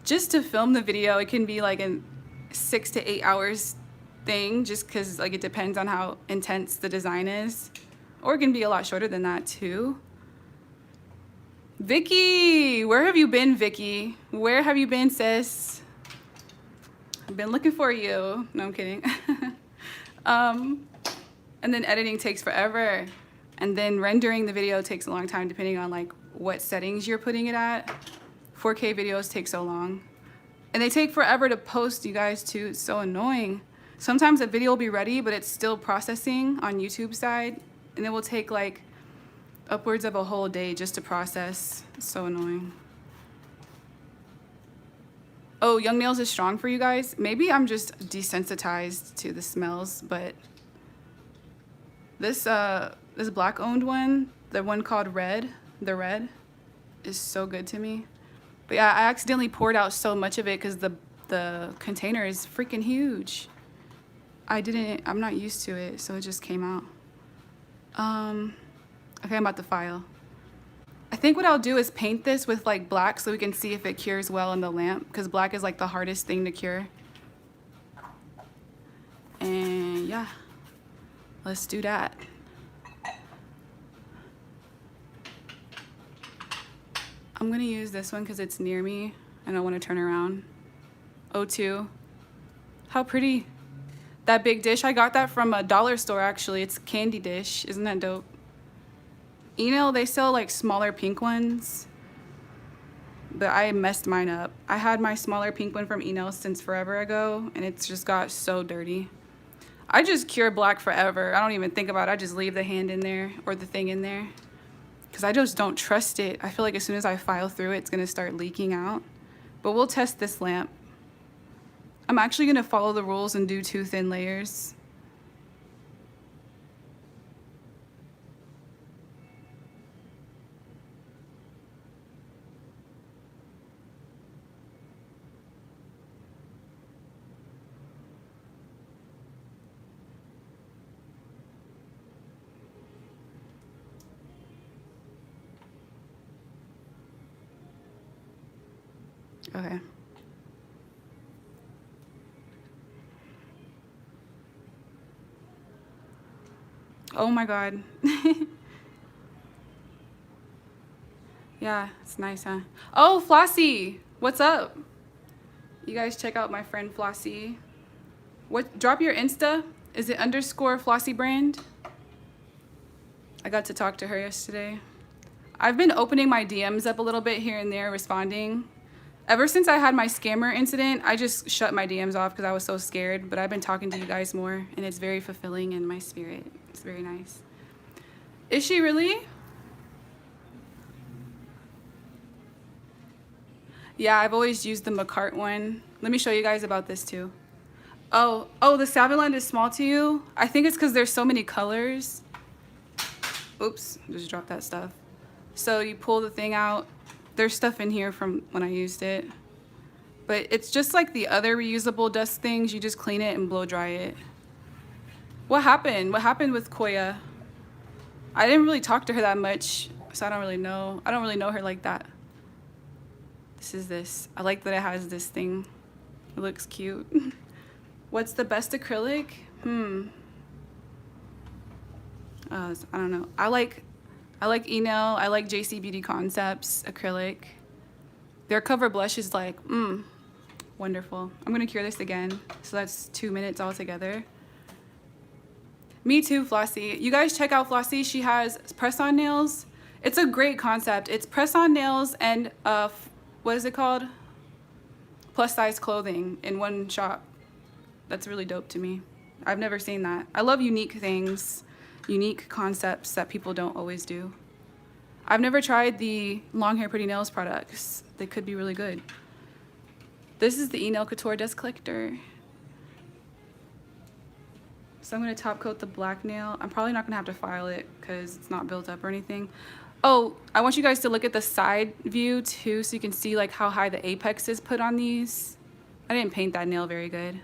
Just to film the video, it can be like a 6 to 8 hours thing, just because like it depends on how intense the design is. Or it can be a lot shorter than that too. Vicky, where have you been, Vicky? Where have you been, sis? I've been looking for you. No, I'm kidding. And then editing takes forever. And then rendering the video takes a long time depending on like what settings you're putting it at. 4K videos take so long. And they take forever to post, you guys, too. It's so annoying. Sometimes a video will be ready, but it's still processing on YouTube side. And it will take like upwards of a whole day just to process. It's so annoying. Oh, Young Nails is strong for you guys. Maybe I'm just desensitized to the smells, but this Black owned one, the one called Red, the Red, is so good to me. But yeah, I accidentally poured out so much of it because the container is freaking huge. I'm not used to it, so it just came out. Okay, I'm about to file. I think what I'll do is paint this with like black so we can see if it cures well in the lamp, because black is like the hardest thing to cure. And yeah, let's do that. I'm gonna use this one because it's near me and I want to turn around. O2. How pretty. That big dish, I got that from a dollar store actually. It's a candy dish. Isn't that dope? Enail, they sell like smaller pink ones, but I messed mine up. I had my smaller pink one from Enail since forever ago, and it's just got so dirty. I just cure black forever. I don't even think about it. I just leave the hand in there or the thing in there because I just don't trust it. I feel like as soon as I file through it, it's gonna start leaking out. But we'll test this lamp. I'm actually gonna follow the rules and do 2 thin layers. Okay. Oh my God. Yeah, it's nice, huh? Oh, Flossie, what's up? You guys check out my friend Flossie. What? Drop your Insta. Is it underscore Flossie brand? I got to talk to her yesterday. I've been opening my DMs up a little bit here and there, responding. Ever since I had my scammer incident, I just shut my DMs off because I was so scared. But I've been talking to you guys more, and it's very fulfilling in my spirit. It's very nice. Is she really? Yeah, I've always used the McCart one. Let me show you guys about this too. Oh, the Savilon is small to you? I think it's because there's so many colors. Oops, just dropped that stuff. So you pull the thing out. There's stuff in here from when I used it. But it's just like the other reusable dust things. You just clean it and blow dry it. What happened? What happened with Koya? I didn't really talk to her that much, so I don't really know. I don't really know her like that. This is this. I like that it has this thing. It looks cute. What's the best acrylic? I don't know. I like Enail. I like JC Beauty Concepts acrylic. Their cover blush is like, wonderful. I'm gonna cure this again. So that's 2 minutes altogether. Me too, Flossie. You guys check out Flossie. She has press-on nails. It's a great concept. It's press-on nails and what is it called? Plus size clothing in one shop. That's really dope to me. I've never seen that. I love unique things, unique concepts that people don't always do. I've never tried the Long Hair Pretty Nails products. They could be really good. This is the Enail Couture dust collector. So I'm gonna top coat the black nail. I'm probably not gonna have to file it because it's not built up or anything. Oh, I want you guys to look at the side view too so you can see like how high the apex is put on these. I didn't paint that nail very good.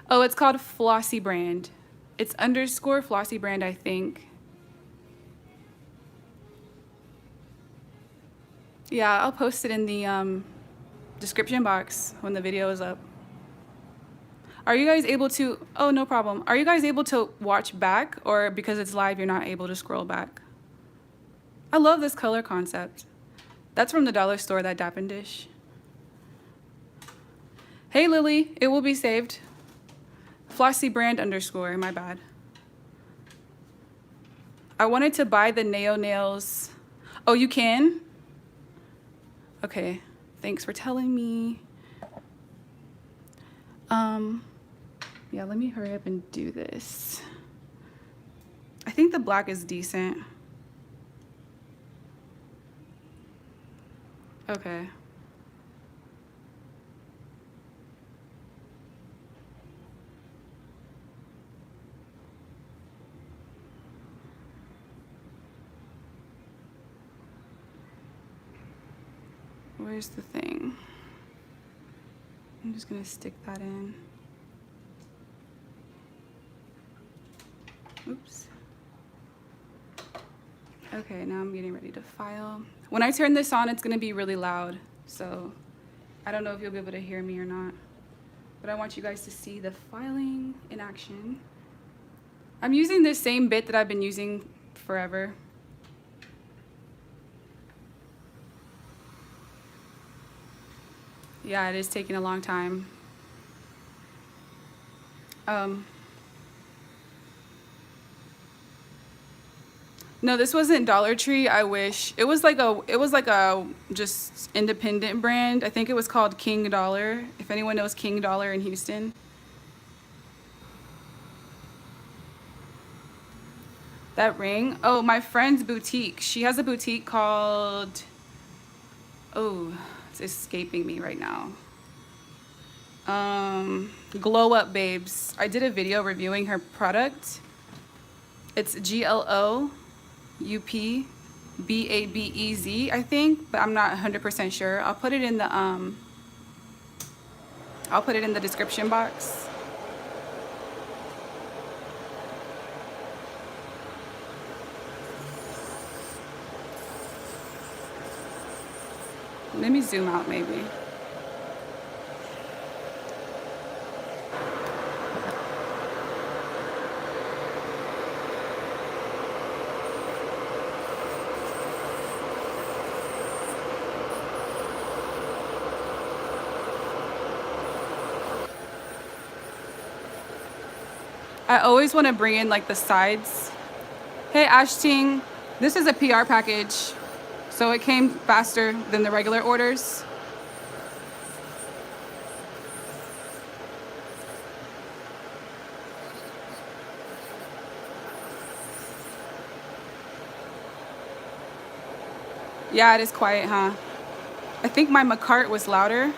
Oh, it's called Flossie brand. It's underscore Flossie brand, I think. Yeah, I'll post it in the description box when the video is up. Are you guys able to, oh, no problem. Are you guys able to watch back, or because it's live, you're not able to scroll back? I love this color concept. That's from the dollar store, that Dappin dish. Hey, Lily, it will be saved. Flossie brand underscore, my bad. I wanted to buy the Neo Nails. Oh, you can? Okay, thanks for telling me. Yeah, let me hurry up and do this. I think the black is decent. Okay. Where's the thing? I'm just gonna stick that in. Oops. Okay, now I'm getting ready to file. When I turn this on, it's gonna be really loud, so I don't know if you'll be able to hear me or not, but I want you guys to see the filing in action. I'm using this same bit that I've been using forever. Yeah, it is taking a long time. No, this wasn't Dollar Tree. I wish. It was like a just independent brand. I think it was called King Dollar. If anyone knows King Dollar in Houston. That ring? Oh, my friend's boutique. She has a boutique called, oh, it's escaping me right now. Glow Up Babes. I did a video reviewing her product. It's GLOUPBABEZ, I think, but I'm not 100% sure. I'll put it in the description box. Let me zoom out maybe. I always want to bring in like the sides. Hey Ashting, this is a PR package, so it came faster than the regular orders. Yeah, it is quiet, huh? I think my McCart was louder.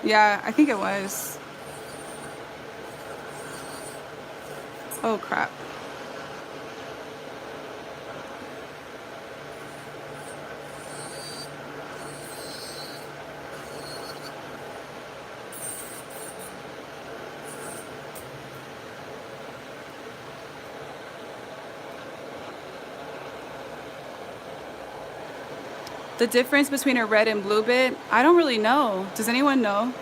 Yeah, I think it was. Oh crap. The difference between a red and blue bit, I don't really know. Does anyone know?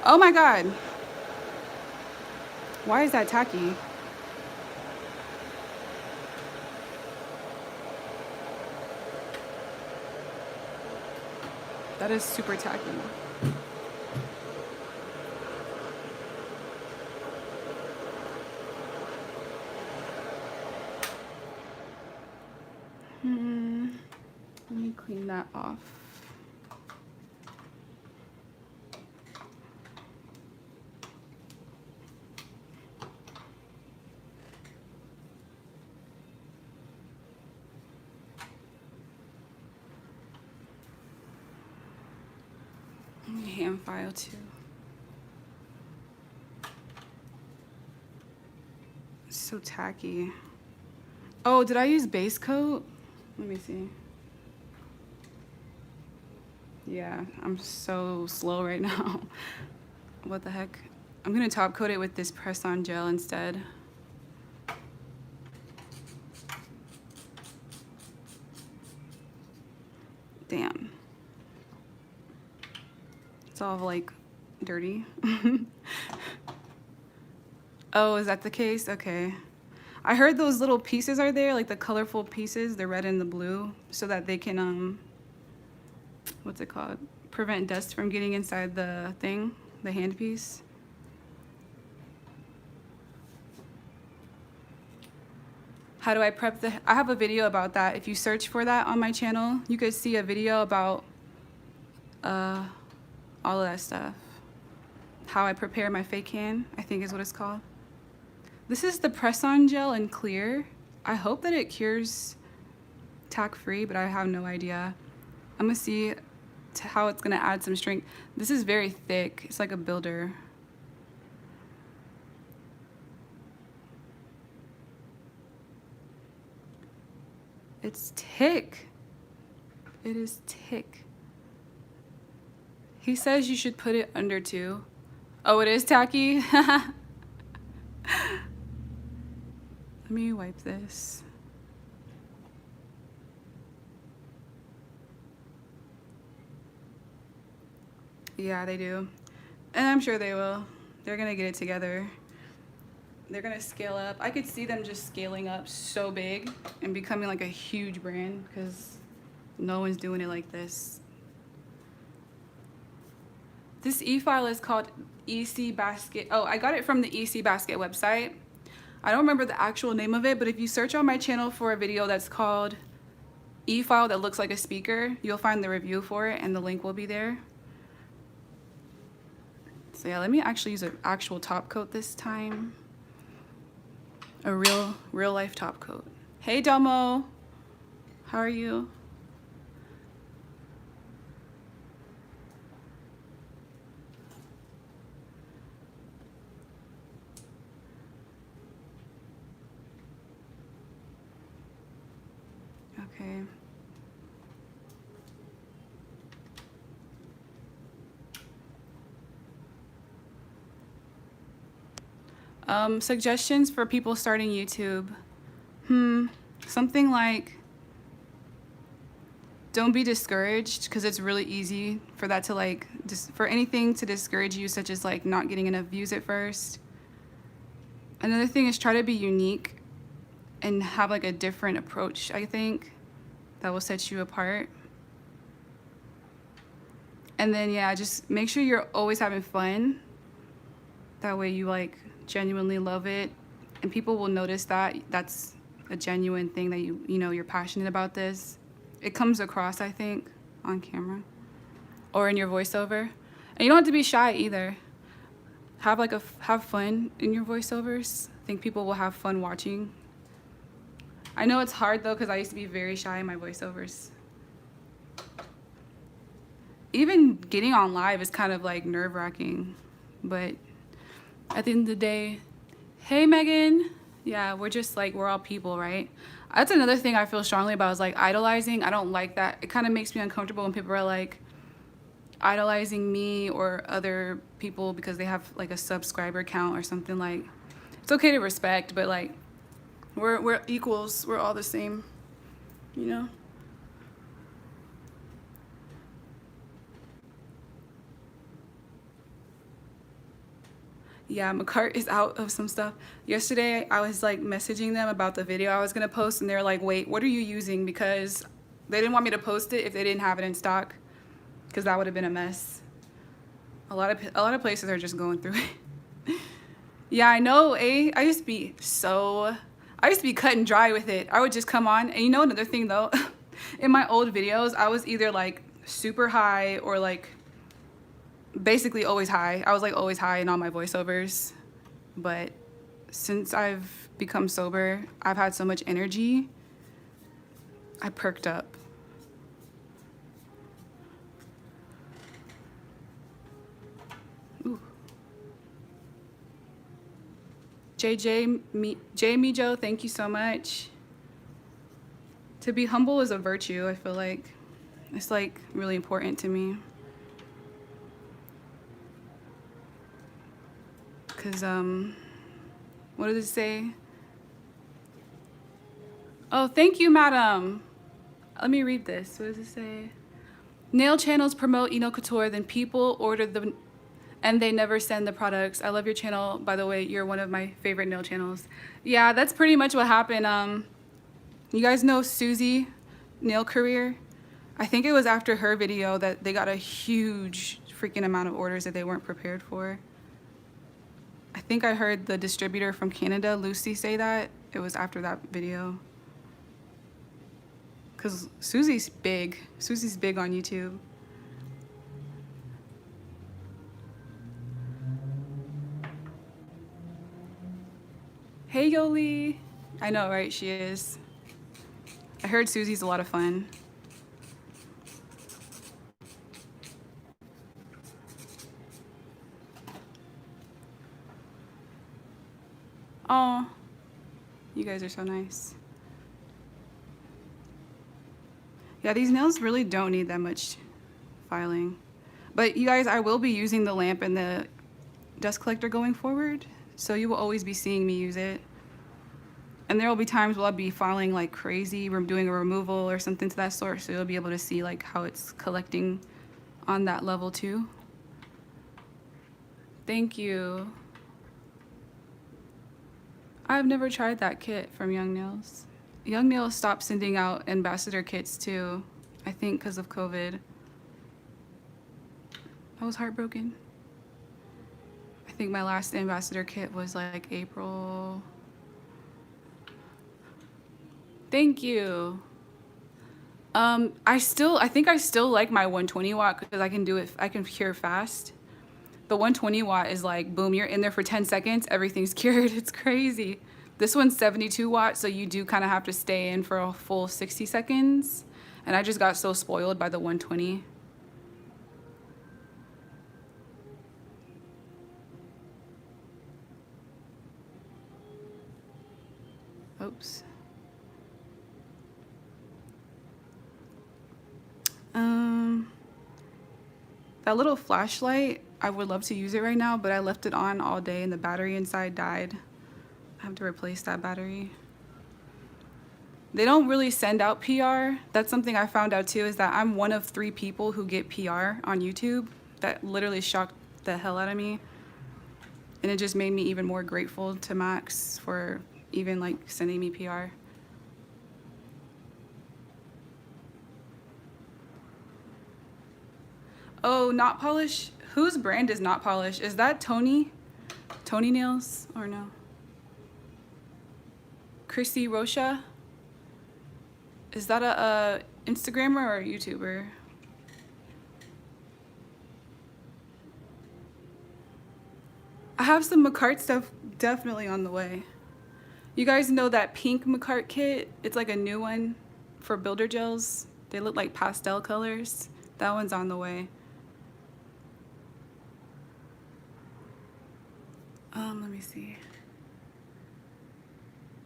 Oh my god. Why is that tacky? That is super tacky. Let me clean that off. Hand file too. It's so tacky. Oh, did I use base coat? Let me see. Yeah, I'm so slow right now. What the heck? I'm gonna top coat it with this press-on gel instead. Damn. It's all like dirty. Oh, is that the case? Okay. I heard those little pieces are there, like the colorful pieces, the red and the blue, so that they can, what's it called? Prevent dust from getting inside the thing, the handpiece. How do I prep the, I have a video about that. If you search for that on my channel, you could see a video about all of that stuff. How I prepare my fake hand, I think is what it's called. This is the press-on gel in clear. I hope that it cures tack-free, but I have no idea. I'm gonna see how it's gonna add some strength. This is very thick. It's like a builder. It's thick. It is thick. He says you should put it under too. Oh, it is tacky? Let me wipe this. Yeah, they do. And I'm sure they will. They're gonna get it together. They're gonna scale up. I could see them just scaling up so big and becoming like a huge brand because no one's doing it like this. This e-file is called EC Basket. Oh, I got it from the EC Basket website. I don't remember the actual name of it, but if you search on my channel for a video that's called e-file that looks like a speaker, you'll find the review for it and the link will be there. So yeah, let me actually use an actual top coat this time. A real life top coat. Hey Domo, how are you? Okay. Suggestions for people starting YouTube. Something like don't be discouraged, because it's really easy for that to like for anything to discourage you, such as like not getting enough views at first. Another thing is try to be unique and have like a different approach. I think that will set you apart. And then yeah, just make sure you're always having fun. That way you like genuinely love it, and people will notice that that's a genuine thing, that you know you're passionate about this. It comes across, I think, on camera or in your voiceover. And you don't have to be shy either. Have fun in your voiceovers. I think people will have fun watching. I know it's hard though, because I used to be very shy in my voiceovers. Even getting on live is kind of like nerve-wracking, but at the end of the day, hey Megan, yeah, we're just like, we're all people, right? That's another thing I feel strongly about, is like idolizing. I don't like that. It kind of makes me uncomfortable when people are like idolizing me or other people because they have like a subscriber count or something. Like, it's okay to respect, but like we're equals. We're all the same, you know? Yeah, my cart is out of some stuff. Yesterday, I was like messaging them about the video I was gonna post, and they're like, wait, what are you using? Because they didn't want me to post it if they didn't have it in stock, because that would have been a mess. A lot of places are just going through it. Yeah, I know, eh? I used to be cut and dry with it. I would just come on, and you know another thing though, in my old videos, I was either like super high or like basically always high. I was like always high in all my voiceovers. But since I've become sober, I've had so much energy. I perked up. Ooh. J Mijo, thank you so much. To be humble is a virtue, I feel like. It's like really important to me. Because, what does it say? Oh, thank you, madam. Let me read this. What does it say? Nail channels promote Enail Couture, then people order them and they never send the products. I love your channel. By the way, you're one of my favorite nail channels. Yeah, that's pretty much what happened. You guys know Susie Nail Career? I think it was after her video that they got a huge freaking amount of orders that they weren't prepared for. I think I heard the distributor from Canada, Lucy, say that. It was after that video. Because Susie's big. Susie's big on YouTube. Hey, Yoli. I know, right? She is. I heard Susie's a lot of fun. Oh, you guys are so nice. Yeah, these nails really don't need that much filing. But you guys, I will be using the lamp and the dust collector going forward, so you will always be seeing me use it. And there will be times where I'll be filing like crazy, we're doing a removal or something to that sort, so you'll be able to see like how it's collecting on that level too. Thank you. I've never tried that kit from Young Nails. Young Nails stopped sending out ambassador kits too, I think because of COVID. I was heartbroken. I think my last ambassador kit was like April. Thank you. I think I still like my 120 watt because I can do it, I can cure fast. The 120 watt is like, boom, you're in there for 10 seconds, everything's cured. It's crazy. This one's 72 watts, so you do kind of have to stay in for a full 60 seconds. And I just got so spoiled by the 120. Oops. That little flashlight, I would love to use it right now, but I left it on all day and the battery inside died. I have to replace that battery. They don't really send out PR. That's something I found out too, is that I'm one of 3 people who get PR on YouTube. That literally shocked the hell out of me. And it just made me even more grateful to Max for even like sending me PR. Oh, Not Polish? Whose brand is Not Polish? Is that Tony? Tony Nails or no? Chrissy Rocha? Is that a Instagrammer or a YouTuber? I have some McCart stuff definitely on the way. You guys know that pink McCart kit? It's like a new one for builder gels. They look like pastel colors. That one's on the way. Let me see.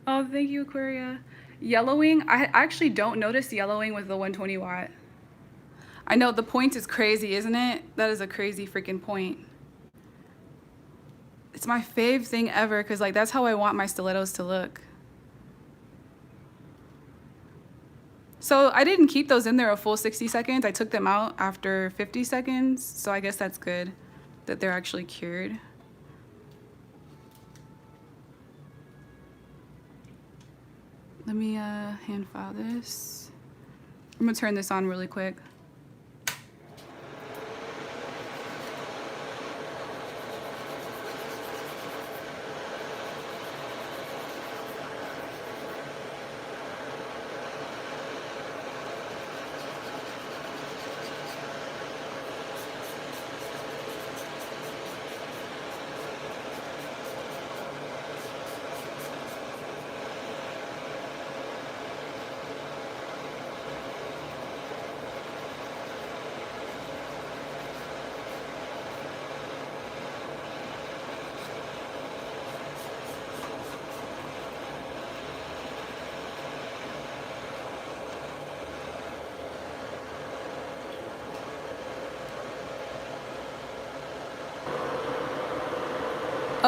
Oh, thank you, Aquaria. Yellowing, I actually don't notice yellowing with the 120 watt. I know the point is crazy, isn't it? That is a crazy freaking point. It's my fave thing ever, because like that's how I want my stilettos to look. So I didn't keep those in there a full 60 seconds. I took them out after 50 seconds. So I guess that's good that they're actually cured. Let me hand file this. I'm gonna turn this on really quick.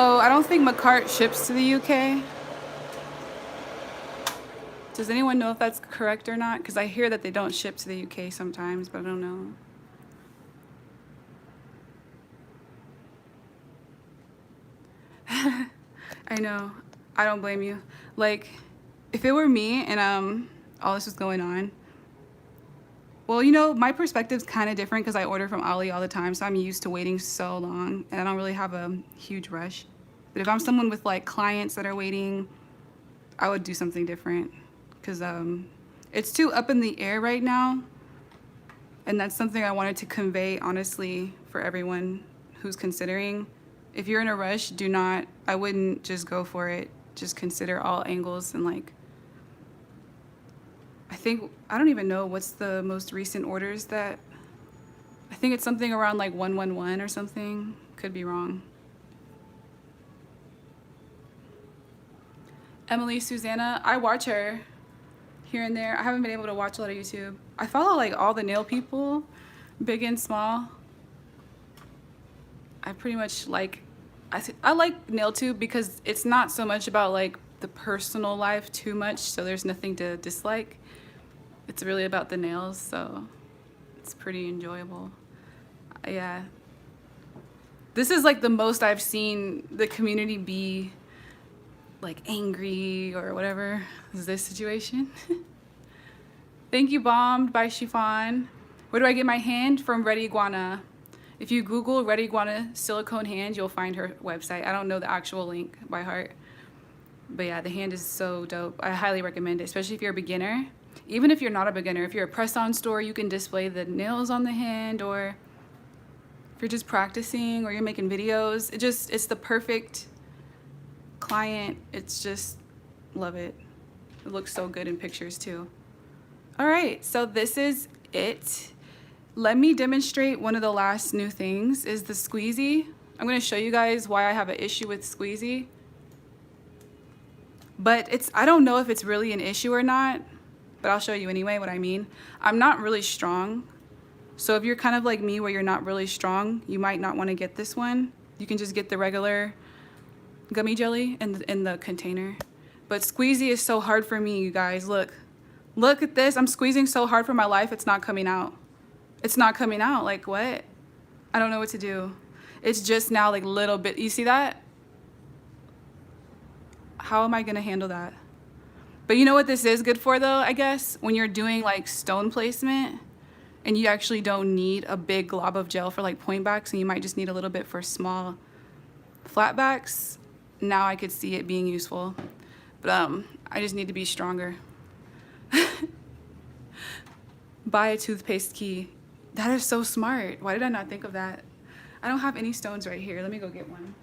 Oh, I don't think McCart ships to the UK. Does anyone know if that's correct or not? Because I hear that they don't ship to the UK sometimes, but I don't know. I know. I don't blame you. Like, if it were me and all this was going on, well, you know, my perspective's kind of different because I order from Ali all the time, so I'm used to waiting so long, and I don't really have a huge rush. But if I'm someone with like clients that are waiting, I would do something different because it's too up in the air right now, and that's something I wanted to convey honestly for everyone who's considering. If you're in a rush, I wouldn't just go for it. Just consider all angles and like, I don't even know what's the most recent orders that, I think it's something around like 111 or something. Could be wrong. Emily Susanna, I watch her here and there. I haven't been able to watch a lot of YouTube. I follow like all the nail people, big and small. I pretty much like, I like NailTube because it's not so much about like the personal life too much, so there's nothing to dislike. It's really about the nails, so it's pretty enjoyable. Yeah. This is like the most I've seen the community be like angry or whatever. Is this situation? Thank you, Bombed by Chiffon. Where do I get my hand? From Red Iguana. If you Google Red Iguana silicone hand, you'll find her website. I don't know the actual link by heart. But yeah, the hand is so dope. I highly recommend it, especially if you're a beginner. Even if you're not a beginner, if you're a press-on store, you can display the nails on the hand, or if you're just practicing or you're making videos, it's the perfect client. It's just, love it. It looks so good in pictures too. All right, so this is it. Let me demonstrate one of the last new things is the squeezy. I'm gonna show you guys why I have an issue with squeezy. But I don't know if it's really an issue or not, but I'll show you anyway what I mean. I'm not really strong. So if you're kind of like me where you're not really strong, you might not wanna get this one. You can just get the regular gummy jelly in the container. But squeezy is so hard for me, you guys. Look, Look at this. I'm squeezing so hard for my life. It's not coming out. It's not coming out. Like, what? I don't know what to do. It's just now like little bit. You see that? How am I going to handle that? But you know what this is good for though, I guess? When you're doing like stone placement and you actually don't need a big glob of gel for like point backs and you might just need a little bit for small flat backs. Now I could see it being useful. But I just need to be stronger. Buy a toothpaste key. That is so smart. Why did I not think of that? I don't have any stones right here. Let me go get one.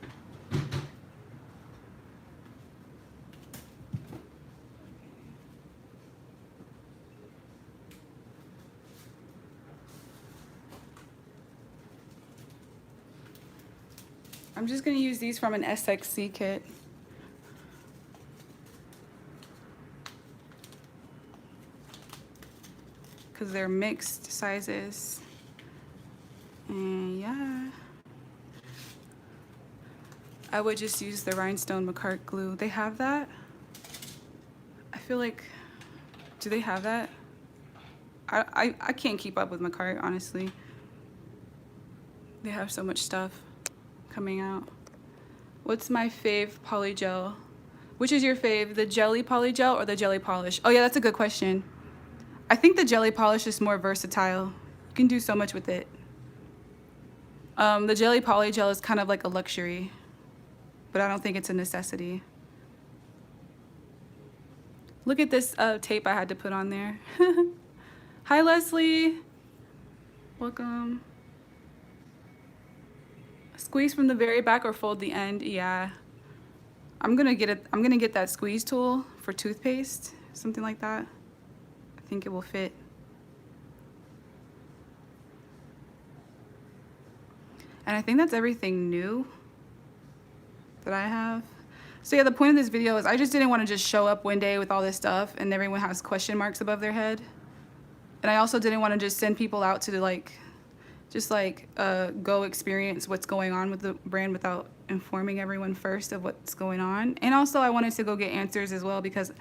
I'm just gonna use these from an SXC kit. Because they're mixed sizes. And yeah. I would just use the rhinestone McCart glue. They have that? I feel like, do they have that? I can't keep up with McCart, honestly. They have so much stuff coming out. What's my fave polygel? Which is your fave, the jelly polygel or the jelly polish? Oh yeah, that's a good question. I think the jelly polish is more versatile. You can do so much with it. The jelly polygel is kind of like a luxury, but I don't think it's a necessity. Look at this tape I had to put on there. Hi, Leslie. Welcome. Squeeze from the very back or fold the end. Yeah. I'm gonna get that squeeze tool for toothpaste, something like that. I think it will fit. And I think that's everything new that I have. So yeah, the point of this video is I just didn't want to just show up one day with all this stuff and everyone has question marks above their head. And I also didn't want to just send people out to like, go experience what's going on with the brand without informing everyone first of what's going on. And also I wanted to go get answers as well because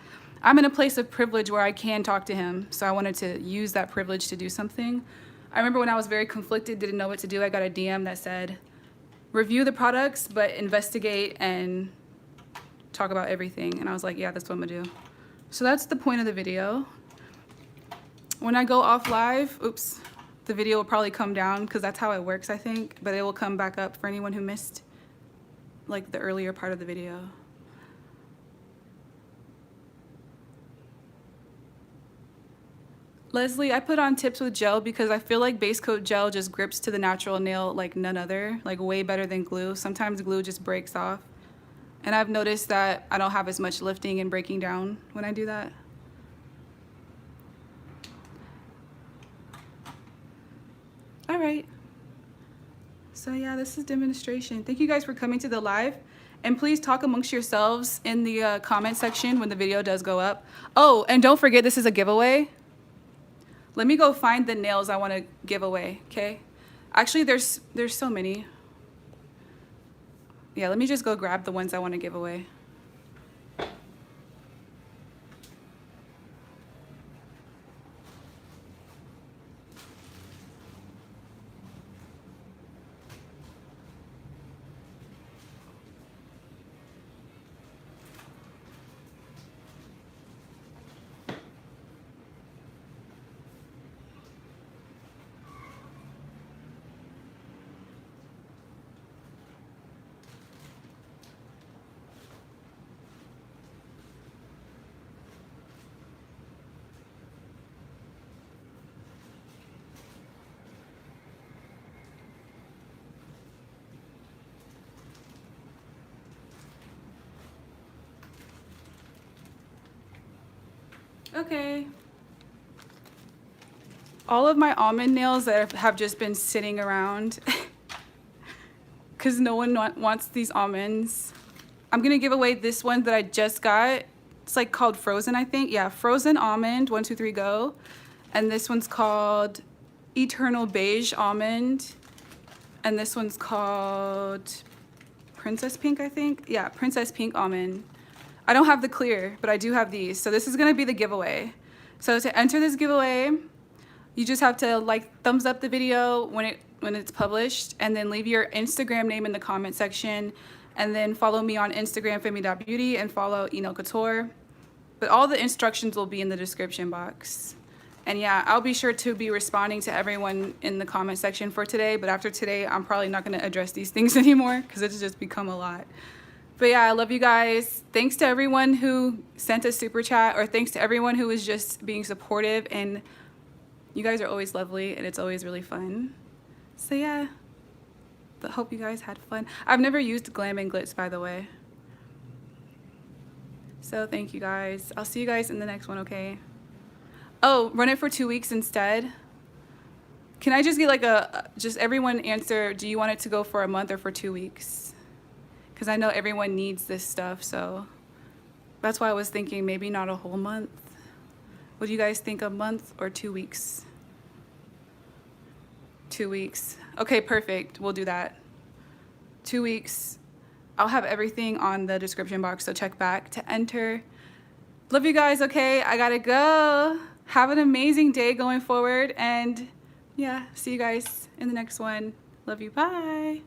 I'm in a place of privilege where I can talk to him. So I wanted to use that privilege to do something. I remember when I was very conflicted, didn't know what to do, I got a DM that said, review the products, but investigate and talk about everything. And I was like, yeah, that's what I'm gonna do. So that's the point of the video. When I go off live, oops, the video will probably come down because that's how it works, I think, but it will come back up for anyone who missed like the earlier part of the video. Leslie, I put on tips with gel because I feel like base coat gel just grips to the natural nail like none other, like way better than glue. Sometimes glue just breaks off. And I've noticed that I don't have as much lifting and breaking down when I do that. All right. So yeah, this is demonstration. Thank you guys for coming to the live. And please talk amongst yourselves in the comment section when the video does go up. Oh, and don't forget this is a giveaway. Let me go find the nails I want to give away, okay? Actually, there's so many. Yeah, let me just go grab the ones I want to give away. Okay. All of my almond nails that have just been sitting around because no one wants these almonds. I'm gonna give away this one that I just got. It's like called Frozen, I think. Yeah, Frozen Almond, 1, 2, 3, go. And this one's called Eternal Beige Almond. And this one's called Princess Pink, I think. Yeah, Princess Pink Almond. I don't have the clear, but I do have these. So this is gonna be the giveaway. So to enter this giveaway, you just have to like thumbs up the video when it's published, and then leave your Instagram name in the comment section, and then follow me on Instagram, femi.beauty, and follow Enail Couture. But all the instructions will be in the description box. And yeah, I'll be sure to be responding to everyone in the comment section for today, but after today, I'm probably not gonna address these things anymore because it's just become a lot. But yeah, I love you guys. Thanks to everyone who sent a super chat, or thanks to everyone who was just being supportive, and you guys are always lovely and it's always really fun. So yeah, but hope you guys had fun. I've never used Glam and Glitz, by the way. So thank you guys. I'll see you guys in the next one, okay? Oh, run it for 2 weeks instead. Can I just get like just everyone answer, do you want it to go for a month or for 2 weeks? Because I know everyone needs this stuff, so that's why I was thinking maybe not a whole month. What do you guys think, a month or 2 weeks? 2 weeks. Okay, perfect. We'll do that. 2 weeks. I'll have everything on the description box, so check back to enter. Love you guys, okay? I gotta go. Have an amazing day going forward, and yeah, see you guys in the next one. Love you, bye.